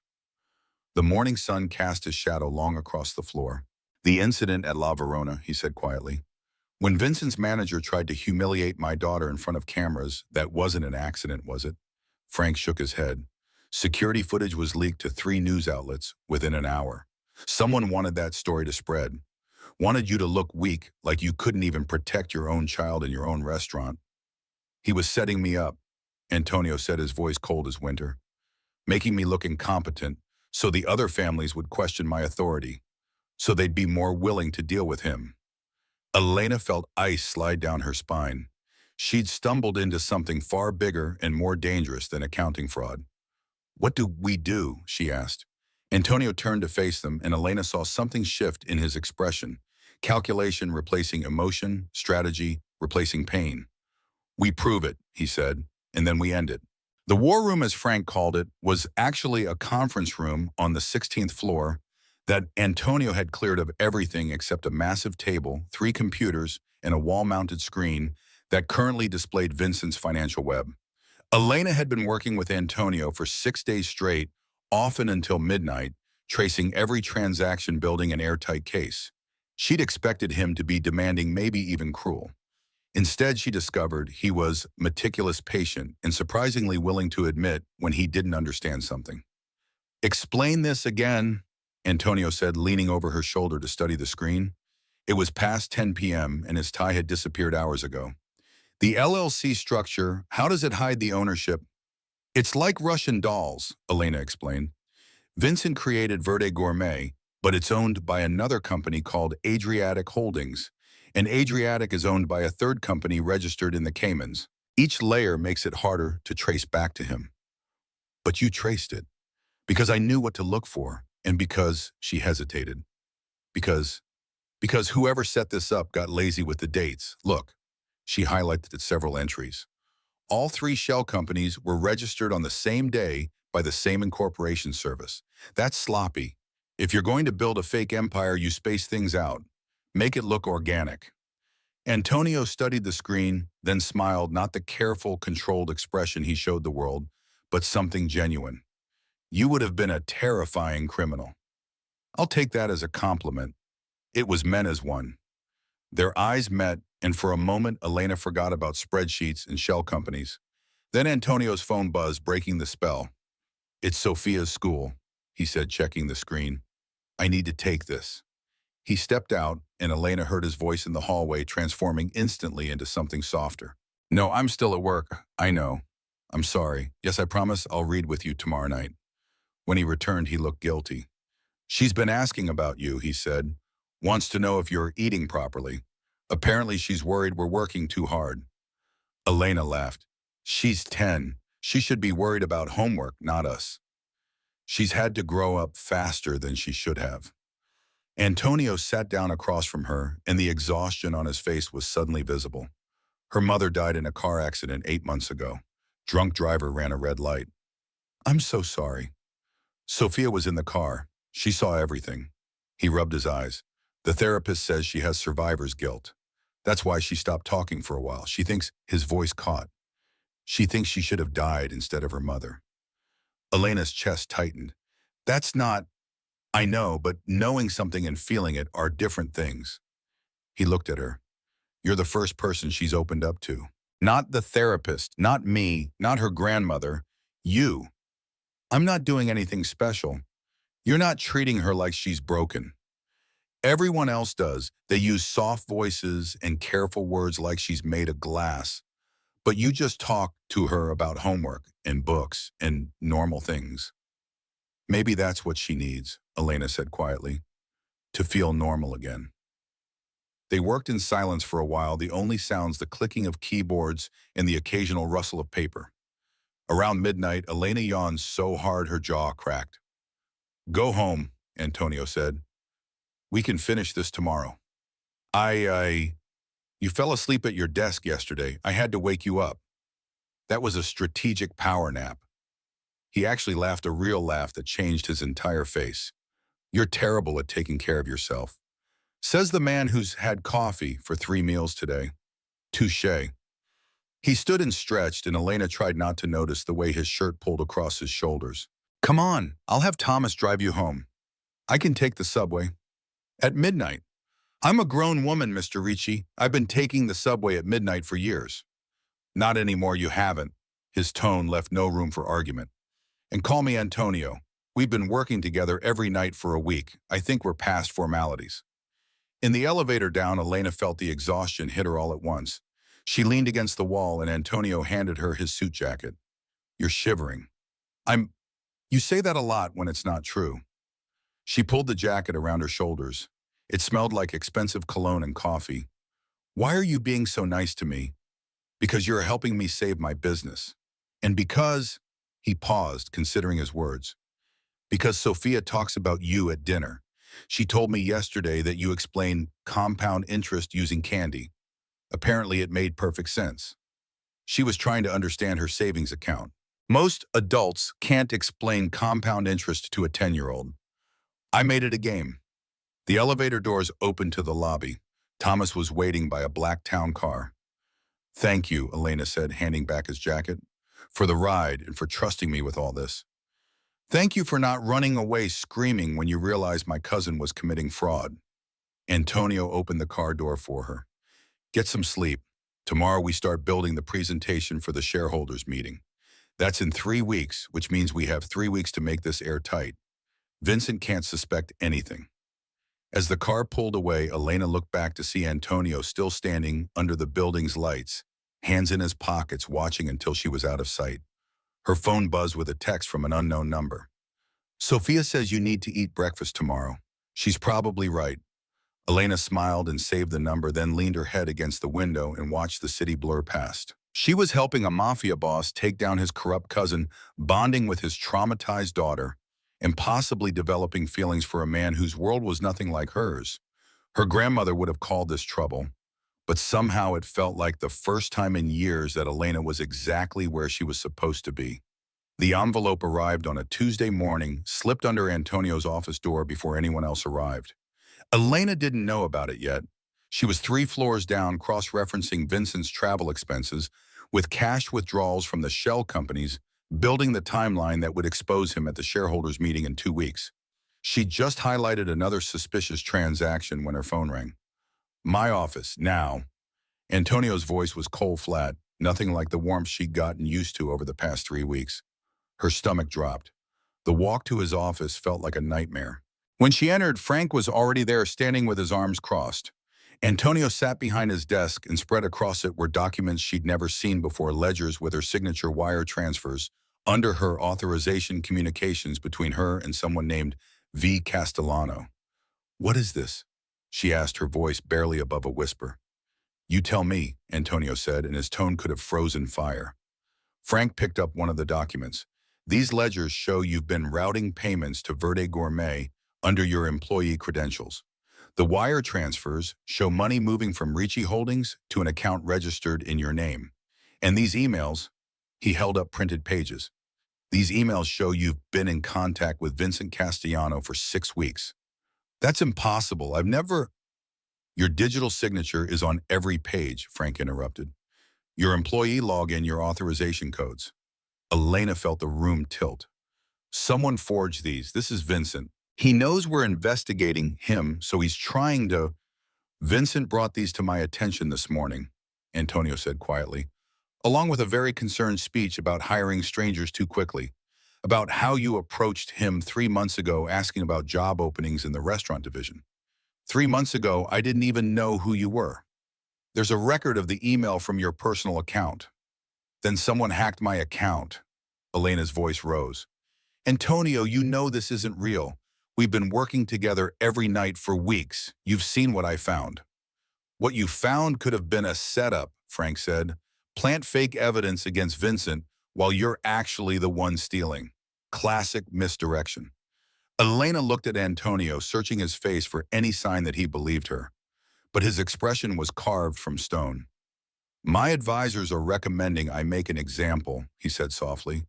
The morning sun cast his shadow long across the floor. "The incident at La Verona," he said quietly. "When Vincent's manager tried to humiliate my daughter in front of cameras, that wasn't an accident, was it?" Frank shook his head. "Security footage was leaked to 3 news outlets within an hour. Someone wanted that story to spread. Wanted you to look weak, like you couldn't even protect your own child in your own restaurant. He was setting me up," Antonio said, his voice cold as winter. "Making me look incompetent, so the other families would question my authority, so they'd be more willing to deal with him." Elena felt ice slide down her spine. She'd stumbled into something far bigger and more dangerous than accounting fraud. "What do we do?" she asked. Antonio turned to face them, and Elena saw something shift in his expression. Calculation replacing emotion, strategy replacing pain. "We prove it," he said, "and then we end it." The war room, as Frank called it, was actually a conference room on the 16th floor that Antonio had cleared of everything except a massive table, 3 computers, and a wall-mounted screen that currently displayed Vincent's financial web. Elena had been working with Antonio for 6 days straight, often until midnight, tracing every transaction, building an airtight case. She'd expected him to be demanding, maybe even cruel. Instead, she discovered he was meticulous, patient, and surprisingly willing to admit when he didn't understand something. "Explain this again," Antonio said, leaning over her shoulder to study the screen. It was past 10 p.m., and his tie had disappeared hours ago. "The LLC structure, how does it hide the ownership?" "It's like Russian dolls," Elena explained. "Vincent created Verde Gourmet, but it's owned by another company called Adriatic Holdings, and Adriatic is owned by a third company registered in the Caymans. Each layer makes it harder to trace back to him." "But you traced it." "Because I knew what to look for, and because," she hesitated, because whoever set this up got lazy with the dates. Look." She highlighted several entries. All 3 shell companies were registered on the same day by the same incorporation service. That's sloppy. If you're going to build a fake empire, you space things out. Make it look organic. Antonio studied the screen, then smiled, not the careful, controlled expression he showed the world, but something genuine. You would have been a terrifying criminal. I'll take that as a compliment. It was meant as one. Their eyes met, and for a moment, Elena forgot about spreadsheets and shell companies. Then Antonio's phone buzzed, breaking the spell. It's Sophia's school, he said, checking the screen. I need to take this. He stepped out, and Elena heard his voice in the hallway, transforming instantly into something softer. No, I'm still at work. I know. I'm sorry. Yes, I promise I'll read with you tomorrow night. When he returned, he looked guilty. She's been asking about you, he said. Wants to know if you're eating properly. Apparently she's worried we're working too hard. Elena laughed. She's 10. She should be worried about homework, not us. She's had to grow up faster than she should have. Antonio sat down across from her, and the exhaustion on his face was suddenly visible. Her mother died in a car accident 8 months ago. Drunk driver ran a red light. I'm so sorry. Sophia was in the car. She saw everything. He rubbed his eyes. The therapist says she has survivor's guilt. That's why she stopped talking for a while. She thinks his voice caught. She thinks she should have died instead of her mother. Elena's chest tightened. That's not, I know, but knowing something and feeling it are different things. He looked at her. You're the first person she's opened up to. Not the therapist, not me, not her grandmother. You. I'm not doing anything special. You're not treating her like she's broken. Everyone else does. They use soft voices and careful words like she's made of glass. But you just talk to her about homework and books and normal things. Maybe that's what she needs, Elena said quietly, to feel normal again. They worked in silence for a while, the only sounds the clicking of keyboards and the occasional rustle of paper. Around midnight, Elena yawned so hard her jaw cracked. Go home, Antonio said. We can finish this tomorrow. You fell asleep at your desk yesterday. I had to wake you up. That was a strategic power nap. He actually laughed, a real laugh that changed his entire face. You're terrible at taking care of yourself. Says the man who's had coffee for 3 meals today. Touché. He stood and stretched, and Elena tried not to notice the way his shirt pulled across his shoulders. Come on, I'll have Thomas drive you home. I can take the subway. At midnight. I'm a grown woman, Mr. Ricci. I've been taking the subway at midnight for years. Not anymore, you haven't. His tone left no room for argument. And call me Antonio. We've been working together every night for a week. I think we're past formalities. In the elevator down, Elena felt the exhaustion hit her all at once. She leaned against the wall, and Antonio handed her his suit jacket. You're shivering. You say that a lot when it's not true. She pulled the jacket around her shoulders. It smelled like expensive cologne and coffee. Why are you being so nice to me? Because you're helping me save my business. And because, he paused, considering his words, because Sophia talks about you at dinner. She told me yesterday that you explained compound interest using candy. Apparently it made perfect sense. She was trying to understand her savings account. Most adults can't explain compound interest to a 10-year-old. I made it a game. The elevator doors opened to the lobby. Thomas was waiting by a black town car. Thank you, Elena said, handing back his jacket, for the ride and for trusting me with all this. Thank you for not running away screaming when you realized my cousin was committing fraud. Antonio opened the car door for her. Get some sleep. Tomorrow we start building the presentation for the shareholders meeting. That's in 3 weeks, which means we have 3 weeks to make this airtight. Vincent can't suspect anything. As the car pulled away, Elena looked back to see Antonio still standing under the building's lights, hands in his pockets, watching until she was out of sight. Her phone buzzed with a text from an unknown number. Sophia says you need to eat breakfast tomorrow. She's probably right. Elena smiled and saved the number, then leaned her head against the window and watched the city blur past. She was helping a mafia boss take down his corrupt cousin, bonding with his traumatized daughter, and possibly developing feelings for a man whose world was nothing like hers. Her grandmother would have called this trouble, but somehow it felt like the first time in years that Elena was exactly where she was supposed to be. The envelope arrived on a Tuesday morning, slipped under Antonio's office door before anyone else arrived. Elena didn't know about it yet. She was 3 floors down, cross-referencing Vincent's travel expenses with cash withdrawals from the shell companies, building the timeline that would expose him at the shareholders' meeting in 2 weeks. She just highlighted another suspicious transaction when her phone rang. My office, now. Antonio's voice was coal-flat, nothing like the warmth she'd gotten used to over the past 3 weeks. Her stomach dropped. The walk to his office felt like a nightmare. When she entered, Frank was already there, standing with his arms crossed. Antonio sat behind his desk, and spread across it were documents she'd never seen before, ledgers with her signature, wire transfers, under her authorization, communications between her and someone named V. Castellano. "What is this?" she asked, her voice barely above a whisper. "You tell me," Antonio said, and his tone could have frozen fire. Frank picked up one of the documents. "These ledgers show you've been routing payments to Verde Gourmet under your employee credentials. The wire transfers show money moving from Ricci Holdings to an account registered in your name. And these emails," he held up printed pages, "these emails show you've been in contact with Vincent Castellano for 6 weeks. That's impossible. I've never—" "Your digital signature is on every page," Frank interrupted. "Your employee login, your authorization codes." Elena felt the room tilt. "Someone forged these. This is Vincent. He knows we're investigating him, so he's trying to—" "Vincent brought these to my attention this morning," Antonio said quietly, "along with a very concerned speech about hiring strangers too quickly, about how you approached him 3 months ago asking about job openings in the restaurant division. 3 months ago, I didn't even know who you were. There's a record of the email from your personal account. Then someone hacked my account." Elena's voice rose. "Antonio, you know this isn't real. We've been working together every night for weeks. You've seen what I found." "What you found could have been a setup," Frank said. "Plant fake evidence against Vincent while you're actually the one stealing. Classic misdirection." Elena looked at Antonio, searching his face for any sign that he believed her. But his expression was carved from stone. "My advisors are recommending I make an example," he said softly.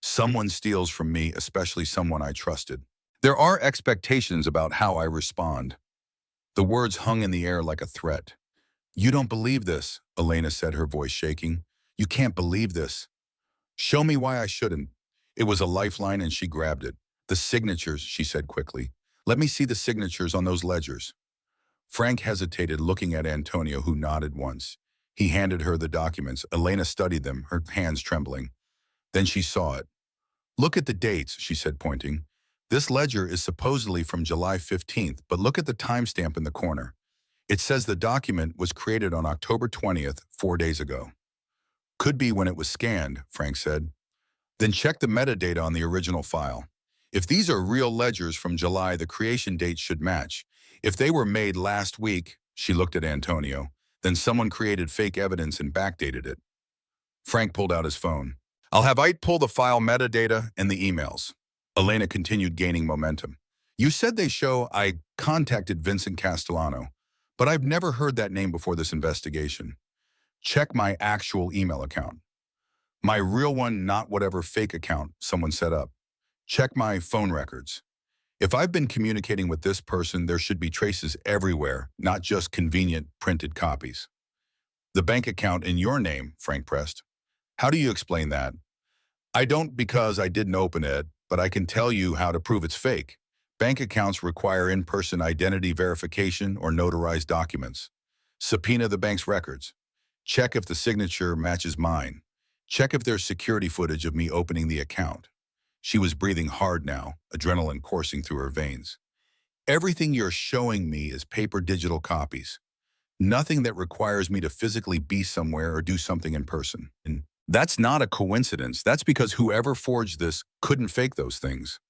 "Someone steals from me, especially someone I trusted. There are expectations about how I respond." The words hung in the air like a threat. "You don't believe this," Elena said, her voice shaking. "You can't believe this." "Show me why I shouldn't." It was a lifeline, and she grabbed it. "The signatures," she said quickly. "Let me see the signatures on those ledgers." Frank hesitated, looking at Antonio, who nodded once. He handed her the documents. Elena studied them, her hands trembling. Then she saw it. "Look at the dates," she said, pointing. "This ledger is supposedly from July 15th, but look at the timestamp in the corner. It says the document was created on October 20th, 4 days ago." "Could be when it was scanned," Frank said. "Then check the metadata on the original file. If these are real ledgers from July, the creation date should match. If they were made last week," she looked at Antonio, "then someone created fake evidence and backdated it." Frank pulled out his phone. "I'll have Ite pull the file metadata and the emails." Elena continued, gaining momentum. "You said they show I contacted Vincent Castellano, but I've never heard that name before this investigation. Check my actual email account. My real one, not whatever fake account someone set up. Check my phone records. If I've been communicating with this person, there should be traces everywhere, not just convenient printed copies." "The bank account in your name," Frank pressed. "How do you explain that?" "I don't, because I didn't open it, but I can tell you how to prove it's fake. Bank accounts require in-person identity verification or notarized documents. Subpoena the bank's records. Check if the signature matches mine. Check if there's security footage of me opening the account." She was breathing hard now, adrenaline coursing through her veins. "Everything you're showing me is paper digital copies. Nothing that requires me to physically be somewhere or do something in person. And that's not a coincidence. That's because whoever forged this couldn't fake those things."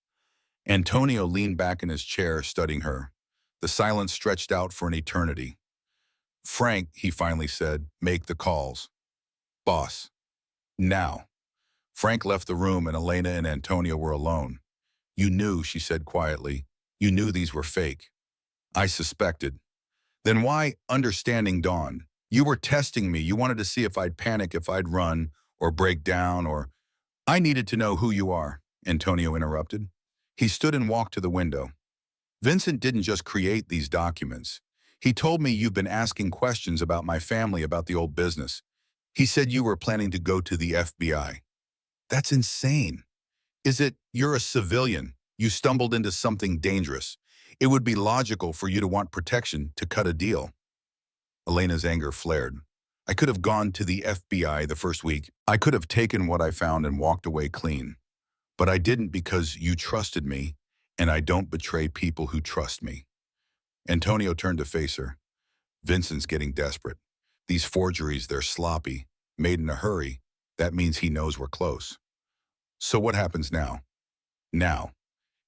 Antonio leaned back in his chair, studying her. The silence stretched out for an eternity. "Frank," he finally said, "make the calls. Boss. Now." Frank left the room, and Elena and Antonio were alone. "You knew," she said quietly. "You knew these were fake." "I suspected." "Then why?" Understanding dawned. "You were testing me. You wanted to see if I'd panic, if I'd run, or break down, or—" "I needed to know who you are," Antonio interrupted. He stood and walked to the window. "Vincent didn't just create these documents. He told me you've been asking questions about my family about the old business. He said you were planning to go to the FBI. That's insane. Is it you're a civilian? You stumbled into something dangerous. It would be logical for you to want protection to cut a deal. Elena's anger flared. I could have gone to the FBI the first week. I could have taken what I found and walked away clean. But I didn't because you trusted me, and I don't betray people who trust me. Antonio turned to face her. Vincent's getting desperate. These forgeries, they're sloppy, made in a hurry. That means he knows we're close. So what happens now? Now,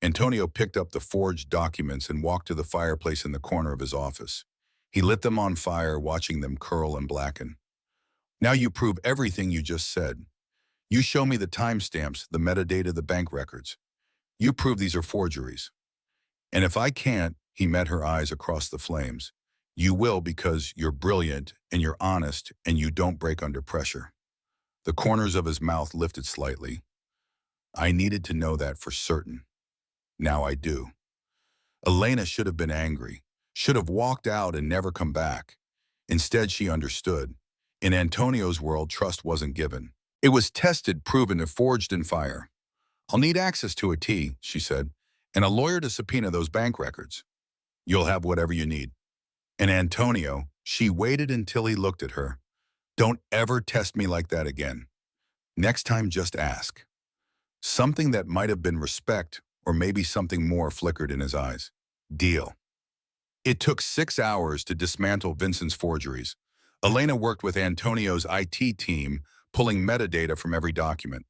Antonio picked up the forged documents and walked to the fireplace in the corner of his office. He lit them on fire, watching them curl and blacken. Now you prove everything you just said. You show me the timestamps, the metadata, the bank records. You prove these are forgeries. And if I can't, he met her eyes across the flames. You will because you're brilliant and you're honest and you don't break under pressure. The corners of his mouth lifted slightly. I needed to know that for certain. Now I do. Elena should have been angry, should have walked out and never come back. Instead, she understood. In Antonio's world, trust wasn't given. It was tested, proven, and forged in fire. I'll need access to a T, she said, and a lawyer to subpoena those bank records. You'll have whatever you need. And Antonio, she waited until he looked at her. Don't ever test me like that again. Next time, just ask. Something that might have been respect, or maybe something more flickered in his eyes. Deal. It took 6 hours to dismantle Vincent's forgeries. Elena worked with Antonio's IT team, pulling metadata from every document.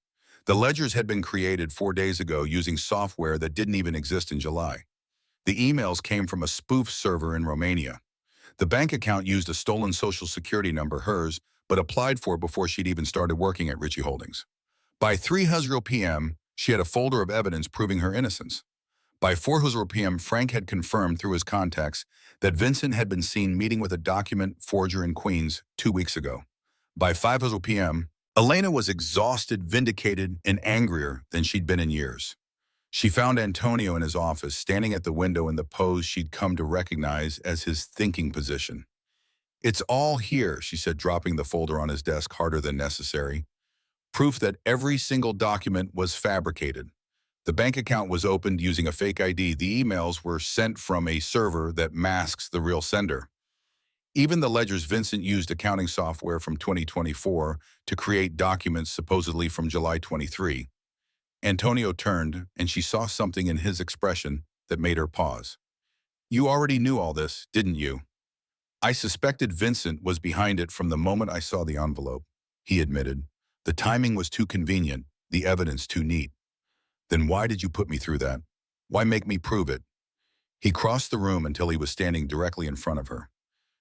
The ledgers had been created 4 days ago using software that didn't even exist in July. The emails came from a spoof server in Romania. The bank account used a stolen social security number, hers, but applied for before she'd even started working at Ritchie Holdings. By 3:00 p.m., she had a folder of evidence proving her innocence. By 4:00 p.m., Frank had confirmed through his contacts that Vincent had been seen meeting with a document forger in Queens 2 weeks ago. By 5:00 p.m., Elena was exhausted, vindicated, and angrier than she'd been in years. She found Antonio in his office, standing at the window in the pose she'd come to recognize as his thinking position. It's all here, she said, dropping the folder on his desk harder than necessary. Proof that every single document was fabricated. The bank account was opened using a fake ID. The emails were sent from a server that masks the real sender. Even the ledgers, Vincent used accounting software from 2024 to create documents supposedly from July 23. Antonio turned, and she saw something in his expression that made her pause. You already knew all this, didn't you? I suspected Vincent was behind it from the moment I saw the envelope, he admitted. The timing was too convenient, the evidence too neat. Then why did you put me through that? Why make me prove it? He crossed the room until he was standing directly in front of her.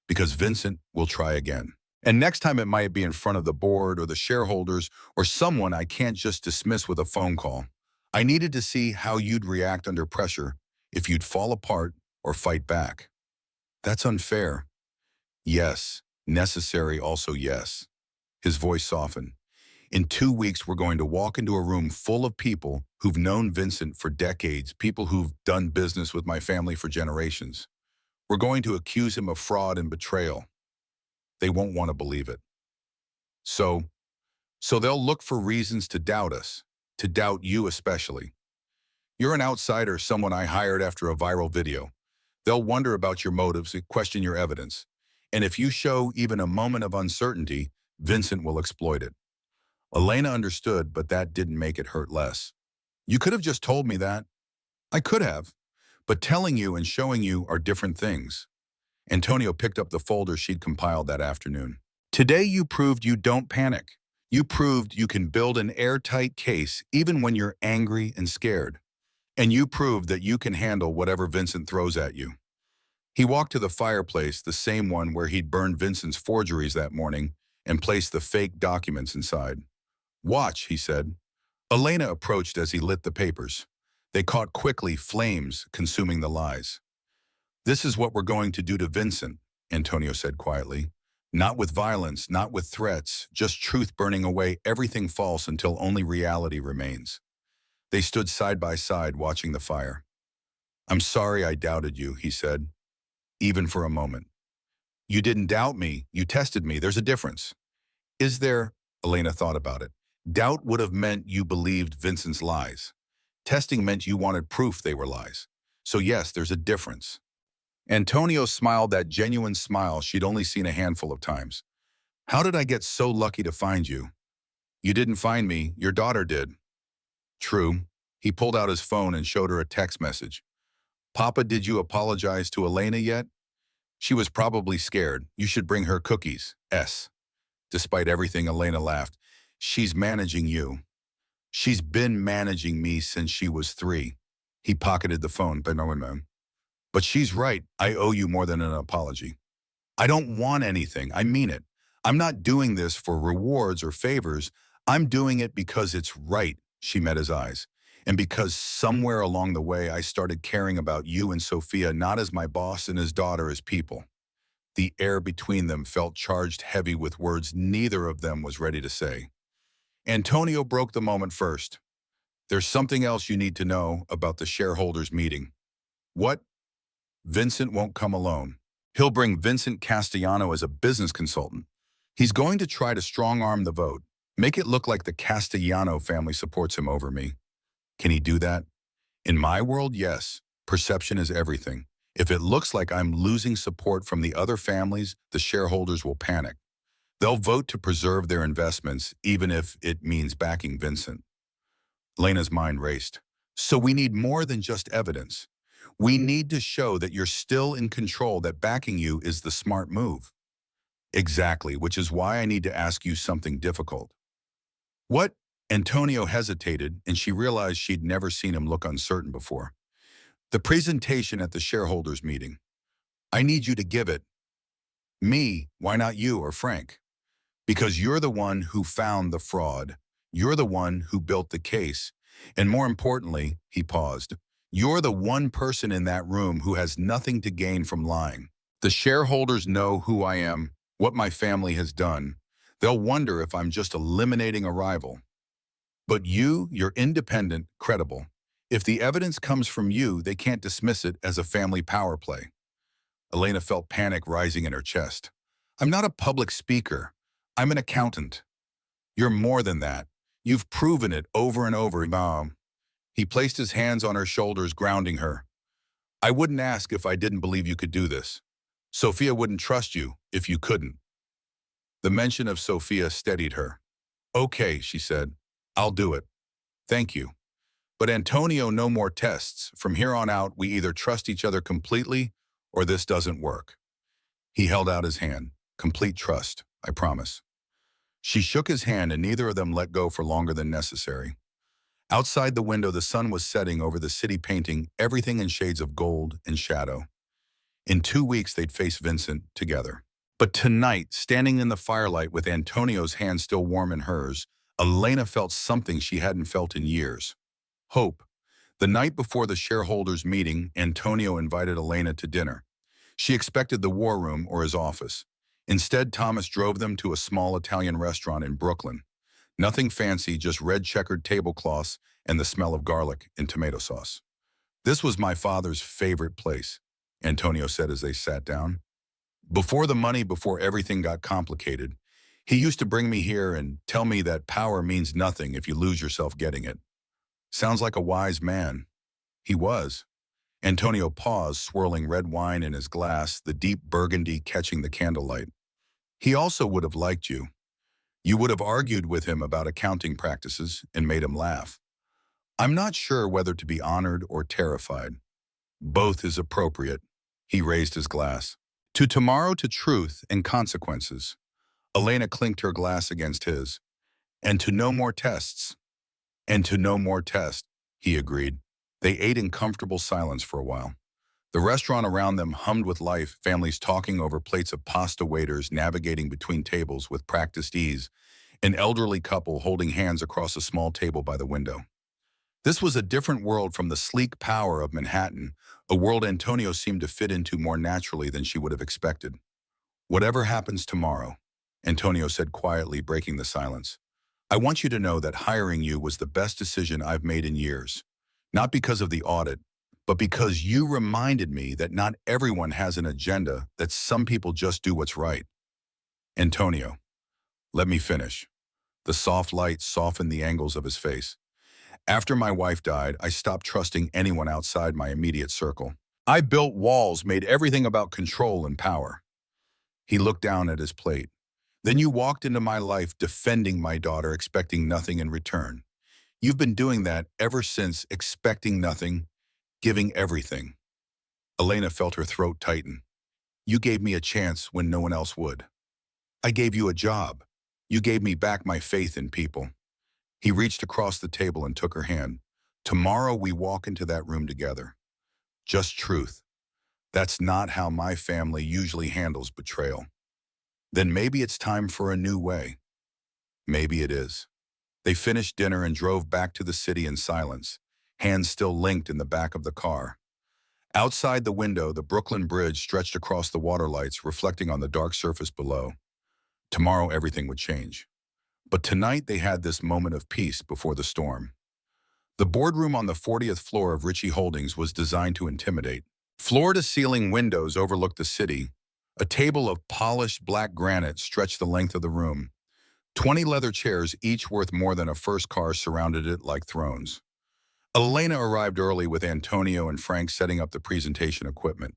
Because Vincent will try again. And next time it might be in front of the board or the shareholders or someone I can't just dismiss with a phone call. I needed to see how you'd react under pressure, if you'd fall apart or fight back. That's unfair. Yes. Necessary also yes. His voice softened. In 2 weeks, we're going to walk into a room full of people who've known Vincent for decades, people who've done business with my family for generations. We're going to accuse him of fraud and betrayal. They won't want to believe it. So they'll look for reasons to doubt us, to doubt you especially. You're an outsider, someone I hired after a viral video. They'll wonder about your motives, question your evidence. And if you show even a moment of uncertainty, Vincent will exploit it. Elena understood, but that didn't make it hurt less. You could have just told me that. I could have. But telling you and showing you are different things. Antonio picked up the folder she'd compiled that afternoon. Today you proved you don't panic. You proved you can build an airtight case even when you're angry and scared. And you proved that you can handle whatever Vincent throws at you. He walked to the fireplace, the same one where he'd burned Vincent's forgeries that morning, and placed the fake documents inside. Watch, he said. Elena approached as he lit the papers. They caught quickly, flames consuming the lies. This is what we're going to do to Vincent, Antonio said quietly. Not with violence, not with threats, just truth burning away everything false until only reality remains. They stood side by side watching the fire. I'm sorry I doubted you, he said. even for a moment. You didn't doubt me, you tested me, there's a difference. Is there? Elena thought about it. Doubt would have meant you believed Vincent's lies. Testing meant you wanted proof they were lies. So yes, there's a difference. Antonio smiled that genuine smile she'd only seen a handful of times. How did I get so lucky to find you? You didn't find me, your daughter did. True. He pulled out his phone and showed her a text message. Papa, did you apologize to Elena yet? She was probably scared. You should bring her cookies. S. Despite everything, Elena laughed. She's managing you. She's been managing me since she was 3. He pocketed the phone, but she's right. I owe you more than an apology. I don't want anything. I mean it. I'm not doing this for rewards or favors. I'm doing it because it's right. She met his eyes. And because somewhere along the way, I started caring about you and Sophia, not as my boss and his daughter as people. The air between them felt charged heavy with words neither of them was ready to say. Antonio broke the moment first. There's something else you need to know about the shareholders meeting. What? Vincent won't come alone. He'll bring Vincent Castellano as a business consultant. He's going to try to strong-arm the vote, make it look like the Castellano family supports him over me. Can he do that? In my world, yes. Perception is everything. If it looks like I'm losing support from the other families, the shareholders will panic. They'll vote to preserve their investments, even if it means backing Vincent. Lena's mind raced. So we need more than just evidence. We need to show that you're still in control, that backing you is the smart move. Exactly, which is why I need to ask you something difficult. What? Antonio hesitated, and she realized she'd never seen him look uncertain before. The presentation at the shareholders meeting. I need you to give it. Me, why not you or Frank? Because you're the one who found the fraud. You're the one who built the case. And more importantly, he paused, you're the one person in that room who has nothing to gain from lying. The shareholders know who I am, what my family has done. They'll wonder if I'm just eliminating a rival. But you're independent, credible. If the evidence comes from you, they can't dismiss it as a family power play. Elena felt panic rising in her chest. I'm not a public speaker. I'm an accountant. You're more than that. You've proven it over and over, Mom. He placed his hands on her shoulders, grounding her. I wouldn't ask if I didn't believe you could do this. Sophia wouldn't trust you if you couldn't. The mention of Sophia steadied her. Okay, she said. I'll do it. Thank you. But Antonio, no more tests. From here on out, we either trust each other completely or this doesn't work. He held out his hand. Complete trust, I promise. She shook his hand and neither of them let go for longer than necessary. Outside the window, the sun was setting over the city, painting everything in shades of gold and shadow. In 2 weeks, they'd face Vincent together. But tonight, standing in the firelight with Antonio's hand still warm in hers, Elena felt something she hadn't felt in years. Hope. The night before the shareholders' meeting, Antonio invited Elena to dinner. She expected the war room or his office. Instead, Thomas drove them to a small Italian restaurant in Brooklyn. Nothing fancy, just red checkered tablecloths and the smell of garlic and tomato sauce. This was my father's favorite place, Antonio said as they sat down. Before the money, before everything got complicated, he used to bring me here and tell me that power means nothing if you lose yourself getting it. Sounds like a wise man. He was. Antonio paused, swirling red wine in his glass, the deep burgundy catching the candlelight. He also would have liked you. You would have argued with him about accounting practices and made him laugh. I'm not sure whether to be honored or terrified. Both is appropriate. He raised his glass. To tomorrow, to truth and consequences. Elena clinked her glass against his. And to no more tests. And to no more tests, he agreed. They ate in comfortable silence for a while. The restaurant around them hummed with life, families talking over plates of pasta, waiters navigating between tables with practiced ease, an elderly couple holding hands across a small table by the window. This was a different world from the sleek power of Manhattan, a world Antonio seemed to fit into more naturally than she would have expected. Whatever happens tomorrow, Antonio said quietly, breaking the silence, I want you to know that hiring you was the best decision I've made in years. Not because of the audit, but because you reminded me that not everyone has an agenda, that some people just do what's right. Antonio, let me finish. The soft light softened the angles of his face. After my wife died, I stopped trusting anyone outside my immediate circle. I built walls, made everything about control and power. He looked down at his plate. Then you walked into my life defending my daughter, expecting nothing in return. You've been doing that ever since, expecting nothing, giving everything. Elena felt her throat tighten. You gave me a chance when no one else would. I gave you a job. You gave me back my faith in people. He reached across the table and took her hand. Tomorrow we walk into that room together. Just truth. That's not how my family usually handles betrayal. Then maybe it's time for a new way. Maybe it is. They finished dinner and drove back to the city in silence, hands still linked in the back of the car. Outside the window, the Brooklyn Bridge stretched across the water lights, reflecting on the dark surface below. Tomorrow everything would change. But tonight they had this moment of peace before the storm. The boardroom on the 40th floor of Ritchie Holdings was designed to intimidate. Floor-to-ceiling windows overlooked the city. A table of polished black granite stretched the length of the room. 20 leather chairs, each worth more than a first car, surrounded it like thrones. Elena arrived early with Antonio and Frank setting up the presentation equipment.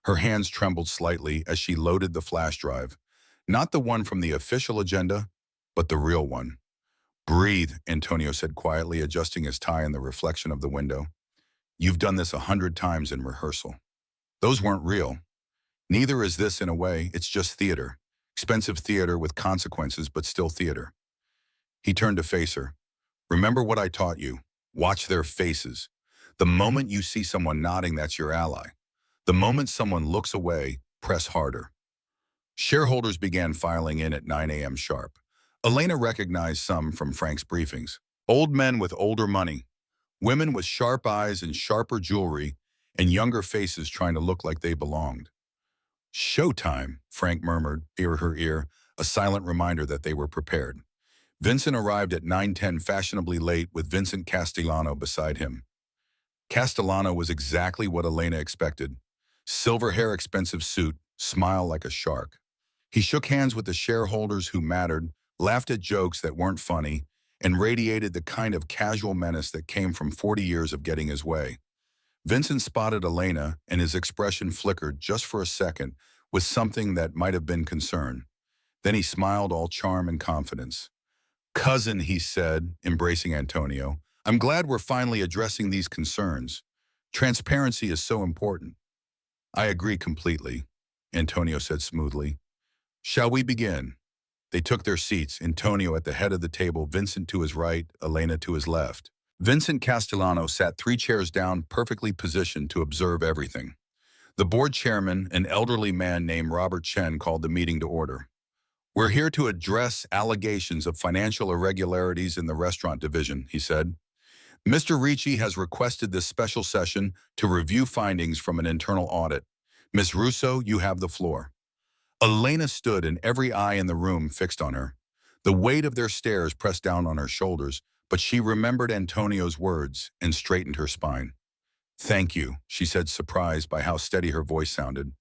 Her hands trembled slightly as she loaded the flash drive. Not the one from the official agenda, but the real one. Breathe, Antonio said quietly, adjusting his tie in the reflection of the window. You've done this 100 times in rehearsal. Those weren't real. Neither is this in a way, it's just theater. Expensive theater with consequences, but still theater. He turned to face her. Remember what I taught you. Watch their faces. The moment you see someone nodding, that's your ally. The moment someone looks away, press harder. Shareholders began filing in at 9 a.m. sharp. Elena recognized some from Frank's briefings. Old men with older money, women with sharp eyes and sharper jewelry, and younger faces trying to look like they belonged. Showtime, Frank murmured, near her ear, a silent reminder that they were prepared. Vincent arrived at 9:10, fashionably late, with Vincent Castellano beside him. Castellano was exactly what Elena expected. Silver hair, expensive suit, smile like a shark. He shook hands with the shareholders who mattered, laughed at jokes that weren't funny, and radiated the kind of casual menace that came from 40 years of getting his way. Vincent spotted Elena, and his expression flickered just for a second with something that might have been concern. Then he smiled, all charm and confidence. Cousin, he said, embracing Antonio, I'm glad we're finally addressing these concerns. Transparency is so important. I agree completely, Antonio said smoothly. Shall we begin? They took their seats, Antonio at the head of the table, Vincent to his right, Elena to his left. Vincent Castellano sat 3 chairs down, perfectly positioned to observe everything. The board chairman, an elderly man named Robert Chen, called the meeting to order. We're here to address allegations of financial irregularities in the restaurant division, he said. Mr. Ricci has requested this special session to review findings from an internal audit. Ms. Russo, you have the floor. Elena stood, and every eye in the room fixed on her. The weight of their stares pressed down on her shoulders, but she remembered Antonio's words and straightened her spine. Thank you, she said, surprised by how steady her voice sounded.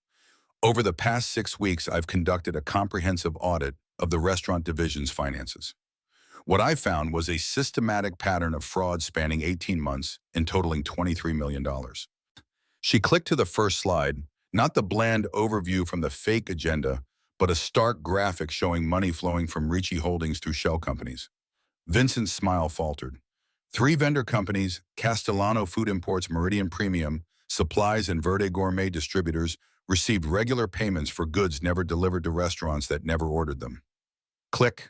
Over the past 6 weeks, I've conducted a comprehensive audit of the restaurant division's finances. What I found was a systematic pattern of fraud spanning 18 months and totaling $23 million. She clicked to the first slide, not the bland overview from the fake agenda, but a stark graphic showing money flowing from Ricci Holdings through shell companies. Vincent's smile faltered. 3 vendor companies, Castellano Food Imports, Meridian Premium, Supplies, and Verde Gourmet Distributors, received regular payments for goods never delivered to restaurants that never ordered them. Click.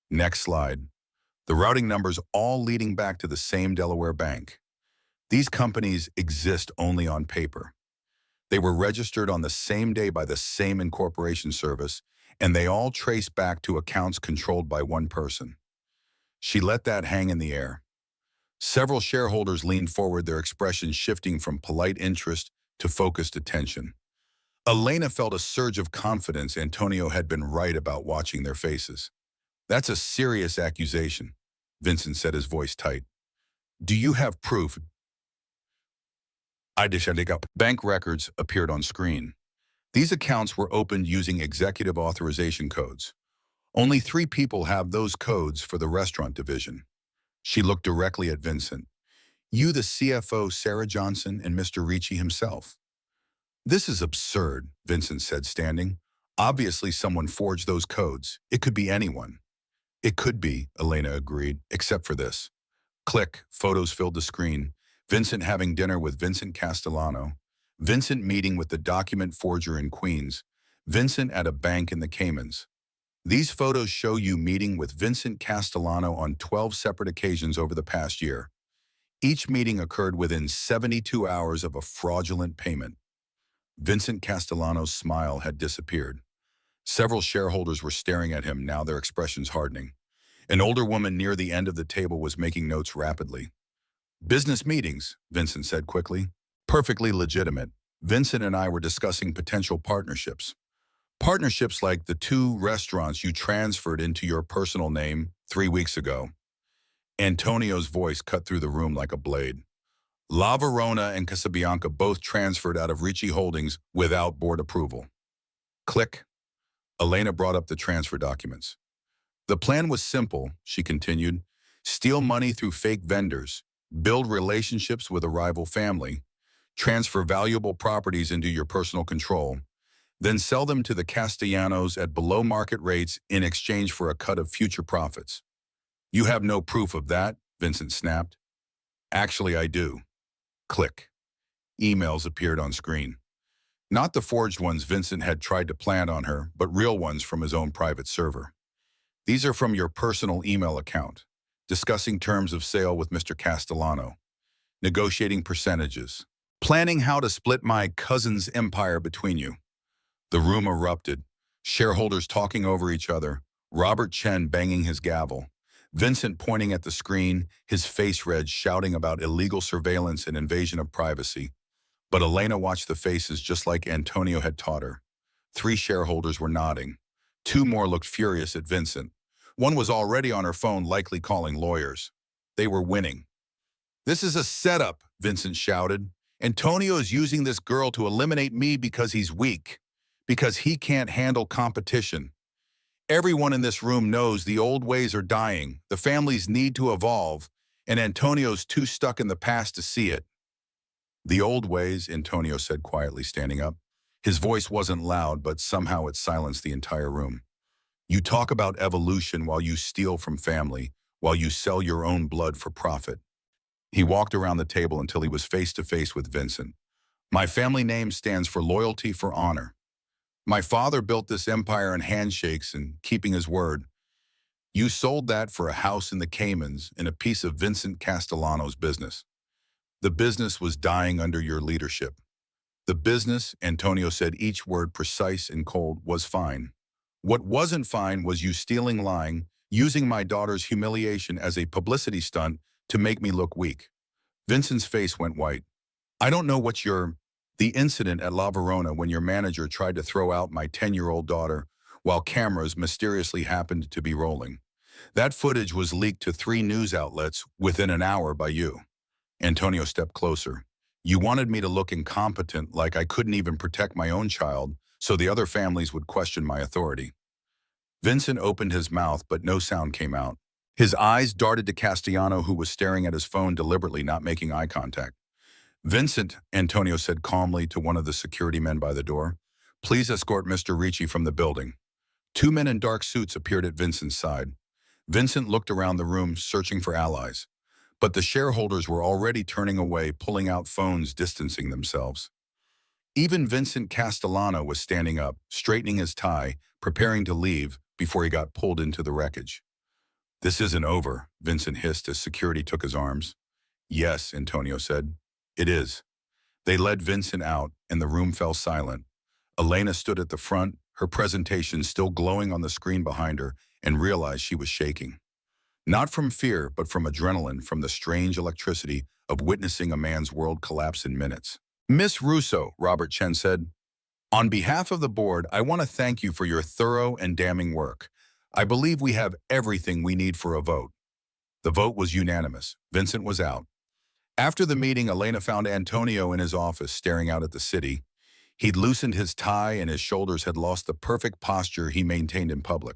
Next slide. The routing numbers all leading back to the same Delaware bank. These companies exist only on paper. They were registered on the same day by the same incorporation service, and they all trace back to accounts controlled by one person. She let that hang in the air. Several shareholders leaned forward, their expressions shifting from polite interest to focused attention. Elena felt a surge of confidence. Antonio had been right about watching their faces. That's a serious accusation, Vincent said, his voice tight. Do you have proof? Bank records appeared on screen. These accounts were opened using executive authorization codes. Only 3 people have those codes for the restaurant division. She looked directly at Vincent. You, the CFO, Sarah Johnson, and Mr. Ricci himself. This is absurd, Vincent said, standing. Obviously, someone forged those codes. It could be anyone. It could be, Elena agreed, except for this. Click, photos filled the screen. Vincent having dinner with Vincent Castellano. Vincent meeting with the document forger in Queens. Vincent at a bank in the Caymans. These photos show you meeting with Vincent Castellano on 12 separate occasions over the past year. Each meeting occurred within 72 hours of a fraudulent payment. Vincent Castellano's smile had disappeared. Several shareholders were staring at him, now their expressions hardening. An older woman near the end of the table was making notes rapidly. Business meetings, Vincent said quickly. Perfectly legitimate. Vincent and I were discussing potential partnerships. Partnerships like the 2 restaurants you transferred into your personal name 3 weeks ago. Antonio's voice cut through the room like a blade. La Verona and Casabianca both transferred out of Ricci Holdings without board approval. Click. Elena brought up the transfer documents. The plan was simple, she continued. Steal money through fake vendors, build relationships with a rival family, transfer valuable properties into your personal control, then sell them to the Castellanos at below market rates in exchange for a cut of future profits. You have no proof of that, Vincent snapped. Actually, I do. Click. Emails appeared on screen. Not the forged ones Vincent had tried to plant on her, but real ones from his own private server. These are from your personal email account, discussing terms of sale with Mr. Castellano, negotiating percentages, planning how to split my cousin's empire between you. The room erupted, shareholders talking over each other, Robert Chen banging his gavel, Vincent pointing at the screen, his face red, shouting about illegal surveillance and invasion of privacy. But Elena watched the faces just like Antonio had taught her. 3 shareholders were nodding. 2 more looked furious at Vincent. One was already on her phone, likely calling lawyers. They were winning. This is a setup, Vincent shouted. Antonio is using this girl to eliminate me because he's weak, because he can't handle competition. Everyone in this room knows the old ways are dying, the families need to evolve, and Antonio's too stuck in the past to see it. The old ways, Antonio said quietly, standing up. His voice wasn't loud, but somehow it silenced the entire room. You talk about evolution while you steal from family, while you sell your own blood for profit. He walked around the table until he was face to face with Vincent. My family name stands for loyalty, for honor. My father built this empire on handshakes and keeping his word. You sold that for a house in the Caymans and a piece of Vincent Castellano's business. The business was dying under your leadership. The business, Antonio said, each word precise and cold, was fine. What wasn't fine was you stealing, lying, using my daughter's humiliation as a publicity stunt to make me look weak. Vincent's face went white. I don't know what the incident at La Verona when your manager tried to throw out my 10-year-old daughter while cameras mysteriously happened to be rolling. That footage was leaked to 3 news outlets within an hour by you. Antonio stepped closer. You wanted me to look incompetent, like I couldn't even protect my own child, so the other families would question my authority. Vincent opened his mouth, but no sound came out. His eyes darted to Castellano, who was staring at his phone deliberately, not making eye contact. Vincent, Antonio said calmly to one of the security men by the door, please escort Mr. Ricci from the building. 2 men in dark suits appeared at Vincent's side. Vincent looked around the room, searching for allies. But the shareholders were already turning away, pulling out phones, distancing themselves. Even Vincent Castellano was standing up, straightening his tie, preparing to leave before he got pulled into the wreckage. This isn't over, Vincent hissed as security took his arms. Yes, Antonio said. It is. They led Vincent out, and the room fell silent. Elena stood at the front, her presentation still glowing on the screen behind her, and realized she was shaking. Not from fear, but from adrenaline, from the strange electricity of witnessing a man's world collapse in minutes. Miss Russo, Robert Chen said, on behalf of the board, I want to thank you for your thorough and damning work. I believe we have everything we need for a vote. The vote was unanimous. Vincent was out. After the meeting, Elena found Antonio in his office staring out at the city. He'd loosened his tie and his shoulders had lost the perfect posture he maintained in public.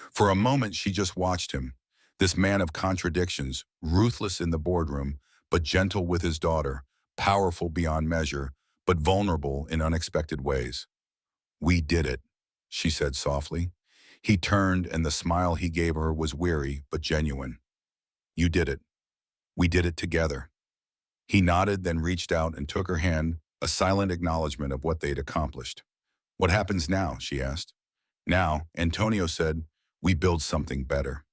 For a moment, she just watched him, this man of contradictions, ruthless in the boardroom, but gentle with his daughter, powerful beyond measure, but vulnerable in unexpected ways. "We did it," she said softly. He turned, and the smile he gave her was weary but genuine. "You did it. We did it together." He nodded, then reached out and took her hand, a silent acknowledgement of what they'd accomplished. "What happens now?" she asked. "Now," Antonio said, "we build something better."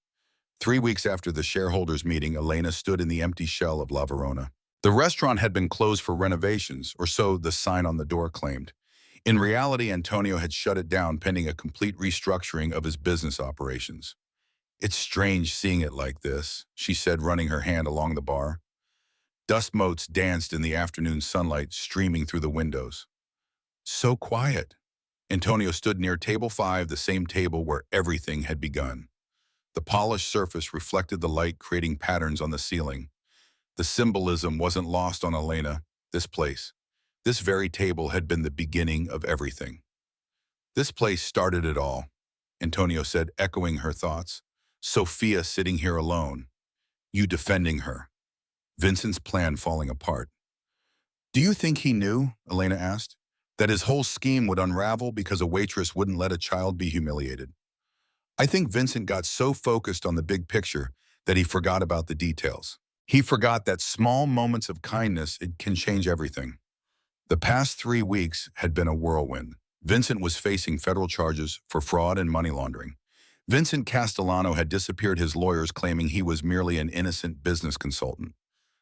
3 weeks after the shareholders' meeting, Elena stood in the empty shell of La Verona. The restaurant had been closed for renovations, or so the sign on the door claimed. In reality, Antonio had shut it down pending a complete restructuring of his business operations. "It's strange seeing it like this," she said, running her hand along the bar. Dust motes danced in the afternoon sunlight streaming through the windows. "So quiet." Antonio stood near table 5, the same table where everything had begun. The polished surface reflected the light, creating patterns on the ceiling. The symbolism wasn't lost on Elena. This place, this very table had been the beginning of everything. "This place started it all," Antonio said, echoing her thoughts. "Sophia sitting here alone. You defending her. Vincent's plan falling apart." "Do you think he knew," Elena asked, "that his whole scheme would unravel because a waitress wouldn't let a child be humiliated?" "I think Vincent got so focused on the big picture that he forgot about the details. He forgot that small moments of kindness, it can change everything." The past 3 weeks had been a whirlwind. Vincent was facing federal charges for fraud and money laundering. Vincent Castellano had disappeared, his lawyers claiming he was merely an innocent business consultant.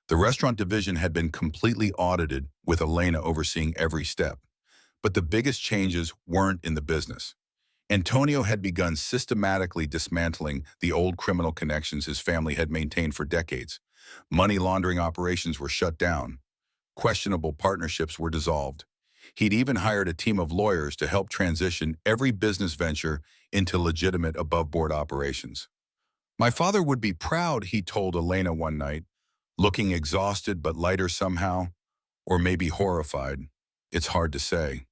The restaurant division had been completely audited, with Elena overseeing every step. But the biggest changes weren't in the business. Antonio had begun systematically dismantling the old criminal connections his family had maintained for decades. Money laundering operations were shut down. Questionable partnerships were dissolved. He'd even hired a team of lawyers to help transition every business venture into legitimate above-board operations. "My father would be proud," he told Elena one night, looking exhausted but lighter somehow, or maybe horrified. It's hard to say.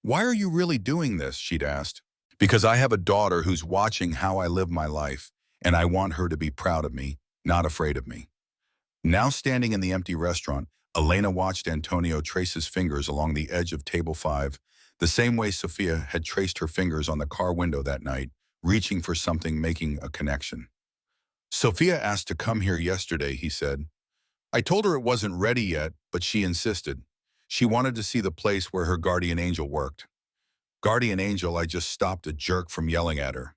"Why are you really doing this?" she'd asked. "Because I have a daughter who's watching how I live my life, and I want her to be proud of me, not afraid of me." Now standing in the empty restaurant, Elena watched Antonio trace his fingers along the edge of table 5, the same way Sophia had traced her fingers on the car window that night, reaching for something, making a connection. "Sophia asked to come here yesterday," he said. "I told her it wasn't ready yet, but she insisted. She wanted to see the place where her guardian angel worked." "Guardian angel," I just stopped a jerk from yelling at her.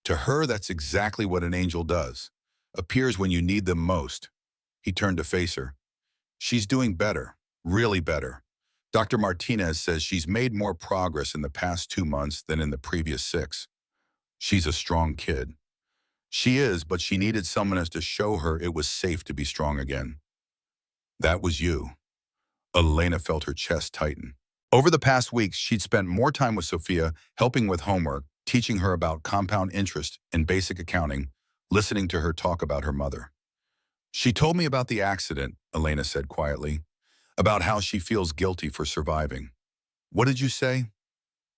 "To her, that's exactly what an angel does. Appears when you need them most." He turned to face her. "She's doing better, really better. Dr. Martinez says she's made more progress in the past 2 months than in the previous 6. She's a strong kid." "She is, but she needed someone else to show her it was safe to be strong again." "That was you." Elena felt her chest tighten. Over the past weeks, she'd spent more time with Sophia, helping with homework, teaching her about compound interest and basic accounting, listening to her talk about her mother. "She told me about the accident," Elena said quietly, "about how she feels guilty for surviving." "What did you say?"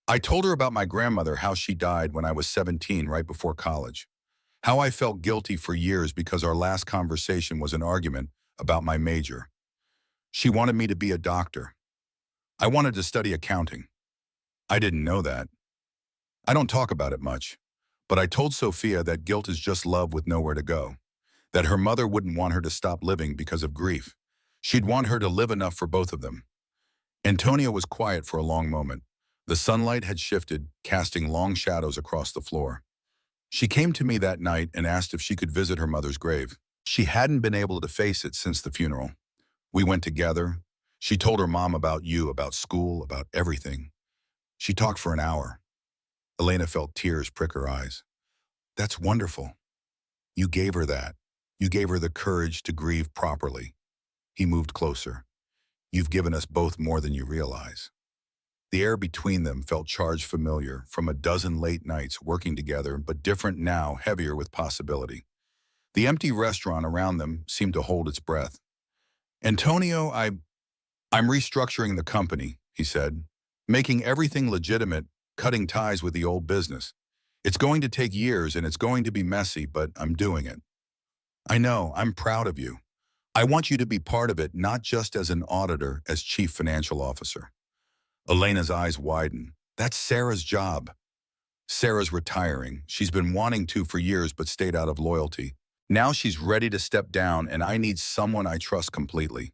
"I told her about my grandmother, how she died when I was 17, right before college. How I felt guilty for years because our last conversation was an argument about my major. She wanted me to be a doctor. I wanted to study accounting. I didn't know that. I don't talk about it much, but I told Sophia that guilt is just love with nowhere to go, that her mother wouldn't want her to stop living because of grief. She'd want her to live enough for both of them." Antonio was quiet for a long moment. The sunlight had shifted, casting long shadows across the floor. "She came to me that night and asked if she could visit her mother's grave. She hadn't been able to face it since the funeral. We went together. She told her mom about you, about school, about everything. She talked for an hour." Elena felt tears prick her eyes. "That's wonderful. You gave her that. You gave her the courage to grieve properly." He moved closer. "You've given us both more than you realize." The air between them felt charged, familiar, from a dozen late nights working together, but different now, heavier with possibility. The empty restaurant around them seemed to hold its breath. Antonio, I'm restructuring the company, he said, making everything legitimate, cutting ties with the old business. It's going to take years and it's going to be messy, but I'm doing it. I know, I'm proud of you. I want you to be part of it, not just as an auditor, as chief financial officer. Elena's eyes widen. That's Sarah's job. Sarah's retiring. She's been wanting to for years but stayed out of loyalty. Now she's ready to step down and I need someone I trust completely.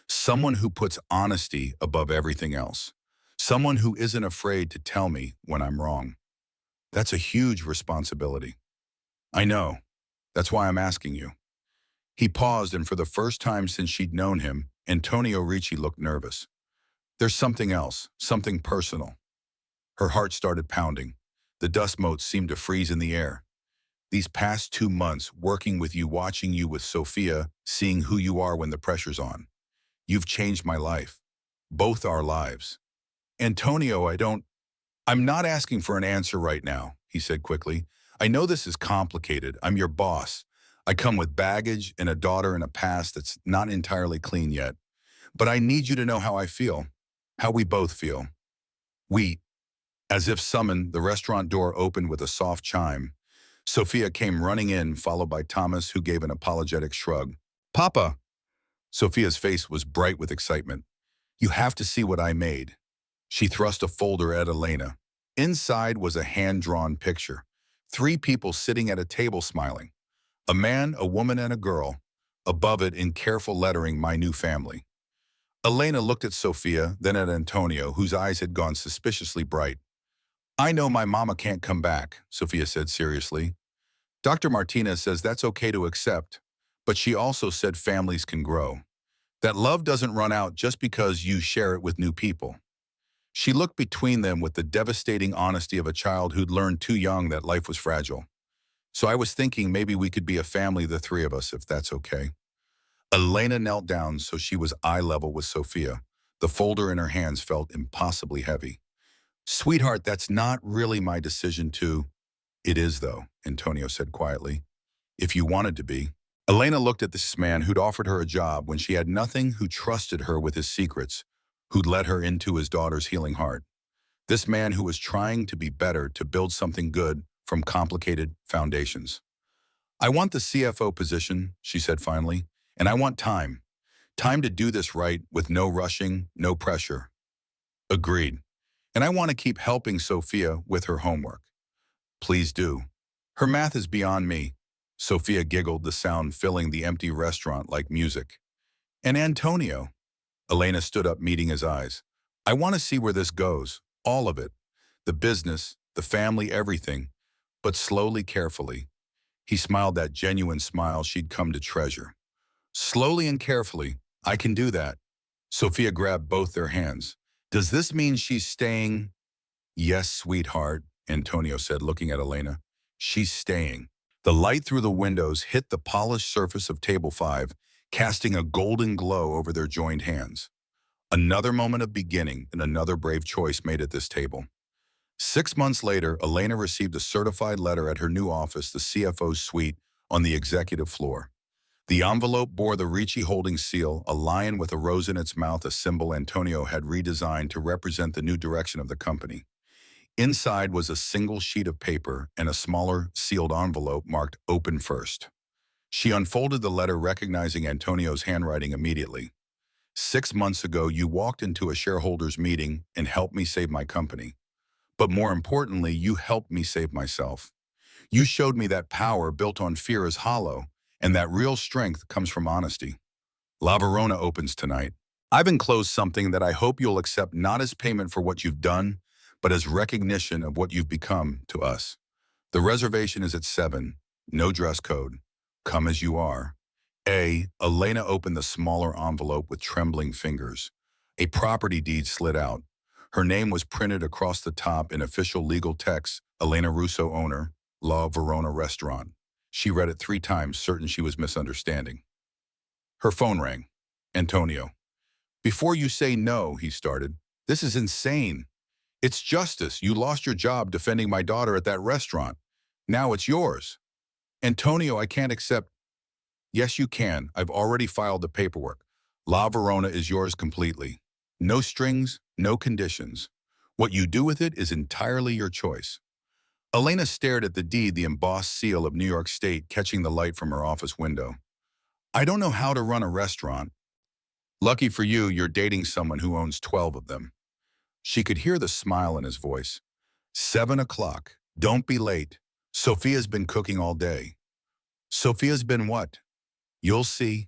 Someone who puts honesty above everything else. Someone who isn't afraid to tell me when I'm wrong. That's a huge responsibility. I know. That's why I'm asking you. He paused, and for the first time since she'd known him, Antonio Ricci looked nervous. There's something else, something personal. Her heart started pounding. The dust motes seemed to freeze in the air. These past 2 months, working with you, watching you with Sophia, seeing who you are when the pressure's on. You've changed my life. Both our lives. Antonio, I'm not asking for an answer right now, he said quickly. I know this is complicated. I'm your boss. I come with baggage and a daughter and a past that's not entirely clean yet. But I need you to know how I feel, how we both feel. We, as if summoned, the restaurant door opened with a soft chime. Sophia came running in, followed by Thomas, who gave an apologetic shrug. Papa! Sophia's face was bright with excitement. You have to see what I made. She thrust a folder at Elena. Inside was a hand-drawn picture. 3 people sitting at a table smiling. A man, a woman, and a girl. Above it, in careful lettering, my new family. Elena looked at Sophia, then at Antonio, whose eyes had gone suspiciously bright. I know my mama can't come back, Sophia said seriously. Dr. Martinez says that's okay to accept, but she also said families can grow. That love doesn't run out just because you share it with new people. She looked between them with the devastating honesty of a child who'd learned too young that life was fragile. So I was thinking maybe we could be a family, the 3 of us, if that's okay. Elena knelt down so she was eye level with Sophia. The folder in her hands felt impossibly heavy. Sweetheart, that's not really my decision to. It is, though, Antonio said quietly. If you wanted to be. Elena looked at this man who'd offered her a job when she had nothing, who trusted her with his secrets, who'd led her into his daughter's healing heart. This man who was trying to be better, to build something good from complicated foundations. I want the CFO position, she said finally, and I want time. Time to do this right with no rushing, no pressure. Agreed. And I want to keep helping Sophia with her homework. Please do. Her math is beyond me. Sophia giggled, the sound filling the empty restaurant like music. And Antonio. Elena stood up, meeting his eyes. I want to see where this goes, all of it. The business, the family, everything. But slowly, carefully. He smiled, that genuine smile she'd come to treasure. Slowly and carefully, I can do that. Sophia grabbed both their hands. Does this mean she's staying? Yes, sweetheart, Antonio said, looking at Elena. She's staying. The light through the windows hit the polished surface of table 5, casting a golden glow over their joined hands. Another moment of beginning and another brave choice made at this table. 6 months later, Elena received a certified letter at her new office, the CFO's suite, on the executive floor. The envelope bore the Ricci Holdings seal, a lion with a rose in its mouth, a symbol Antonio had redesigned to represent the new direction of the company. Inside was a single sheet of paper and a smaller, sealed envelope marked Open First. She unfolded the letter, recognizing Antonio's handwriting immediately. 6 months ago, you walked into a shareholders' meeting and helped me save my company. But more importantly, you helped me save myself. You showed me that power built on fear is hollow, and that real strength comes from honesty. La Verona opens tonight. I've enclosed something that I hope you'll accept, not as payment for what you've done, but as recognition of what you've become to us. The reservation is at 7. No dress code. Come as you are. Elena opened the smaller envelope with trembling fingers. A property deed slid out. Her name was printed across the top in official legal text, Elena Russo, owner, La Verona Restaurant. She read it 3 times, certain she was misunderstanding. Her phone rang. Antonio. Before you say no, he started. This is insane. It's justice. You lost your job defending my daughter at that restaurant. Now it's yours. Antonio, I can't accept. Yes, you can. I've already filed the paperwork. La Verona is yours completely. No strings, no conditions. What you do with it is entirely your choice. Elena stared at the deed, the embossed seal of New York State catching the light from her office window. I don't know how to run a restaurant. Lucky for you, you're dating someone who owns 12 of them. She could hear the smile in his voice. 7 o'clock. Don't be late. Sophia's been cooking all day. Sophia's been what? You'll see.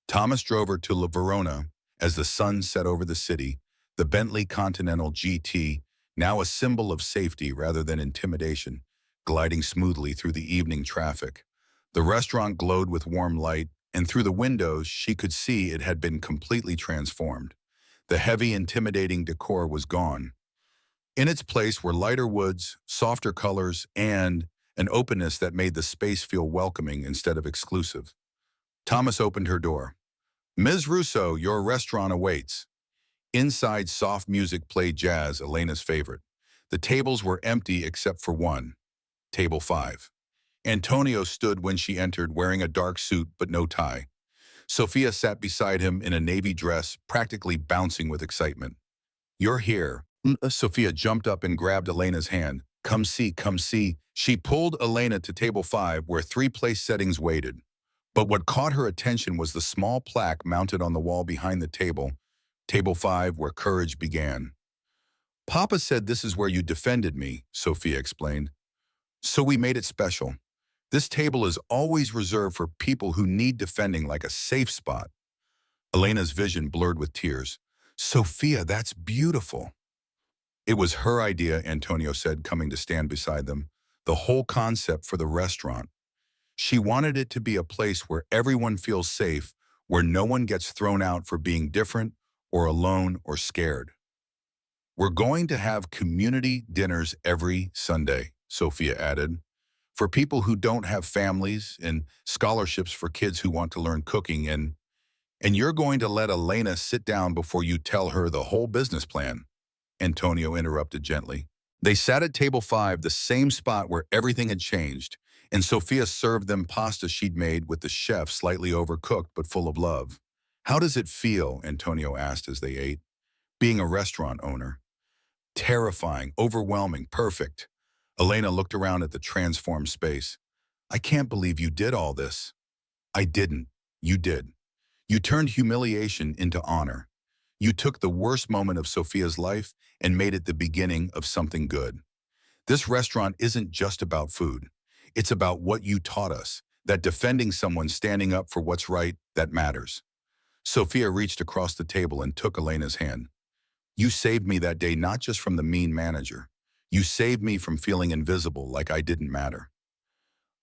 Thomas drove her to La Verona as the sun set over the city, the Bentley Continental GT, now a symbol of safety rather than intimidation, gliding smoothly through the evening traffic. The restaurant glowed with warm light, and through the windows she could see it had been completely transformed. The heavy, intimidating decor was gone. In its place were lighter woods, softer colors, and an openness that made the space feel welcoming instead of exclusive. Thomas opened her door. Ms. Russo, your restaurant awaits. Inside, soft music played jazz, Elena's favorite. The tables were empty except for one, table 5. Antonio stood when she entered, wearing a dark suit but no tie. Sophia sat beside him in a navy dress, practically bouncing with excitement. You're here. Sophia jumped up and grabbed Elena's hand. Come see, come see. She pulled Elena to table 5, where 3 place settings waited. But what caught her attention was the small plaque mounted on the wall behind the table, table 5, where courage began. Papa said this is where you defended me, Sophia explained. So we made it special. This table is always reserved for people who need defending, like a safe spot. Elena's vision blurred with tears. Sophia, that's beautiful. It was her idea, Antonio said, coming to stand beside them. The whole concept for the restaurant. She wanted it to be a place where everyone feels safe, where no one gets thrown out for being different or alone or scared. We're going to have community dinners every Sunday, Sophia added, for people who don't have families, and scholarships for kids who want to learn cooking, and you're going to let Elena sit down before you tell her the whole business plan, Antonio interrupted gently. They sat at table 5, the same spot where everything had changed, and Sophia served them pasta she'd made with the chef slightly overcooked but full of love. How does it feel, Antonio asked as they ate, being a restaurant owner? Terrifying, overwhelming, perfect. Elena looked around at the transformed space. I can't believe you did all this. I didn't. You did. You turned humiliation into honor. You took the worst moment of Sophia's life and made it the beginning of something good. This restaurant isn't just about food. It's about what you taught us, that defending someone, standing up for what's right, that matters. Sophia reached across the table and took Elena's hand. You saved me that day, not just from the mean manager. You saved me from feeling invisible, like I didn't matter.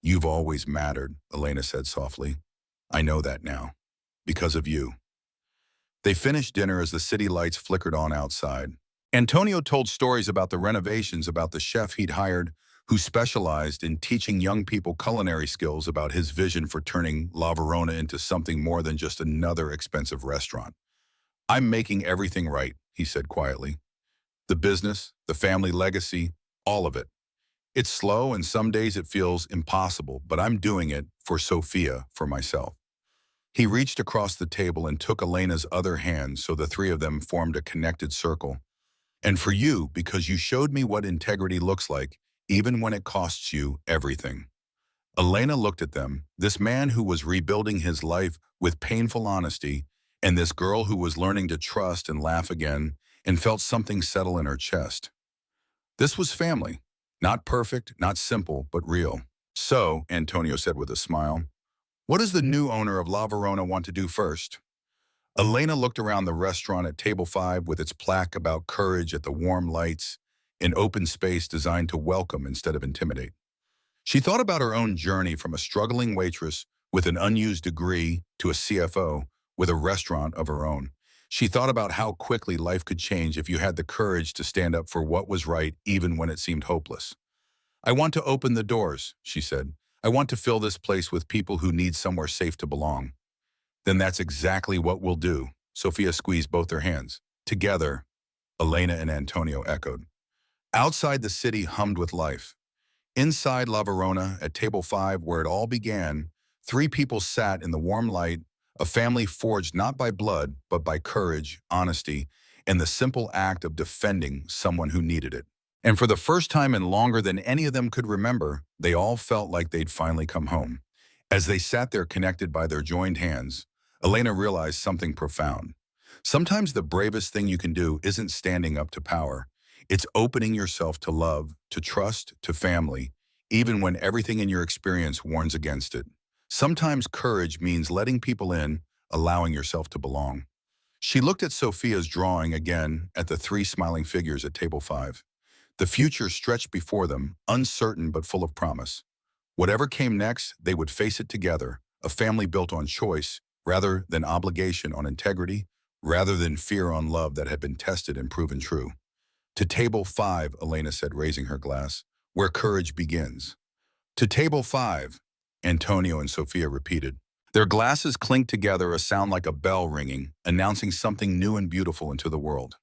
You've always mattered, Elena said softly. I know that now. Because of you. They finished dinner as the city lights flickered on outside. Antonio told stories about the renovations, about the chef he'd hired, who specialized in teaching young people culinary skills, about his vision for turning La Verona into something more than just another expensive restaurant. I'm making everything right, he said quietly. The business, the family legacy, all of it. It's slow and some days it feels impossible, but I'm doing it for Sophia, for myself. He reached across the table and took Elena's other hand so the 3 of them formed a connected circle. And for you, because you showed me what integrity looks like, even when it costs you everything. Elena looked at them, this man who was rebuilding his life with painful honesty, and this girl who was learning to trust and laugh again, and felt something settle in her chest. This was family. Not perfect, not simple, but real. So, Antonio said with a smile, what does the new owner of La Verona want to do first? Elena looked around the restaurant at table 5 with its plaque about courage, at the warm lights, an open space designed to welcome instead of intimidate. She thought about her own journey from a struggling waitress with an unused degree to a CFO with a restaurant of her own. She thought about how quickly life could change if you had the courage to stand up for what was right, even when it seemed hopeless. I want to open the doors, she said. I want to fill this place with people who need somewhere safe to belong. Then that's exactly what we'll do. Sophia squeezed both their hands. Together, Elena and Antonio echoed. Outside, the city hummed with life. Inside La Verona, at table 5, where it all began, 3 people sat in the warm light, A family forged not by blood, but by courage, honesty, and the simple act of defending someone who needed it. And for the first time in longer than any of them could remember, they all felt like they'd finally come home. As they sat there connected by their joined hands, Elena realized something profound. Sometimes the bravest thing you can do isn't standing up to power. It's opening yourself to love, to trust, to family, even when everything in your experience warns against it. Sometimes courage means letting people in, allowing yourself to belong. She looked at Sophia's drawing again at the three smiling figures at table 5. The future stretched before them, uncertain but full of promise. Whatever came next, they would face it together, a family built on choice, rather than obligation on integrity, rather than fear on love that had been tested and proven true. To table 5, Elena said, raising her glass, where courage begins. To table 5, Antonio and Sophia repeated. Their glasses clinked together, a sound like a bell ringing, announcing something new and beautiful into the world.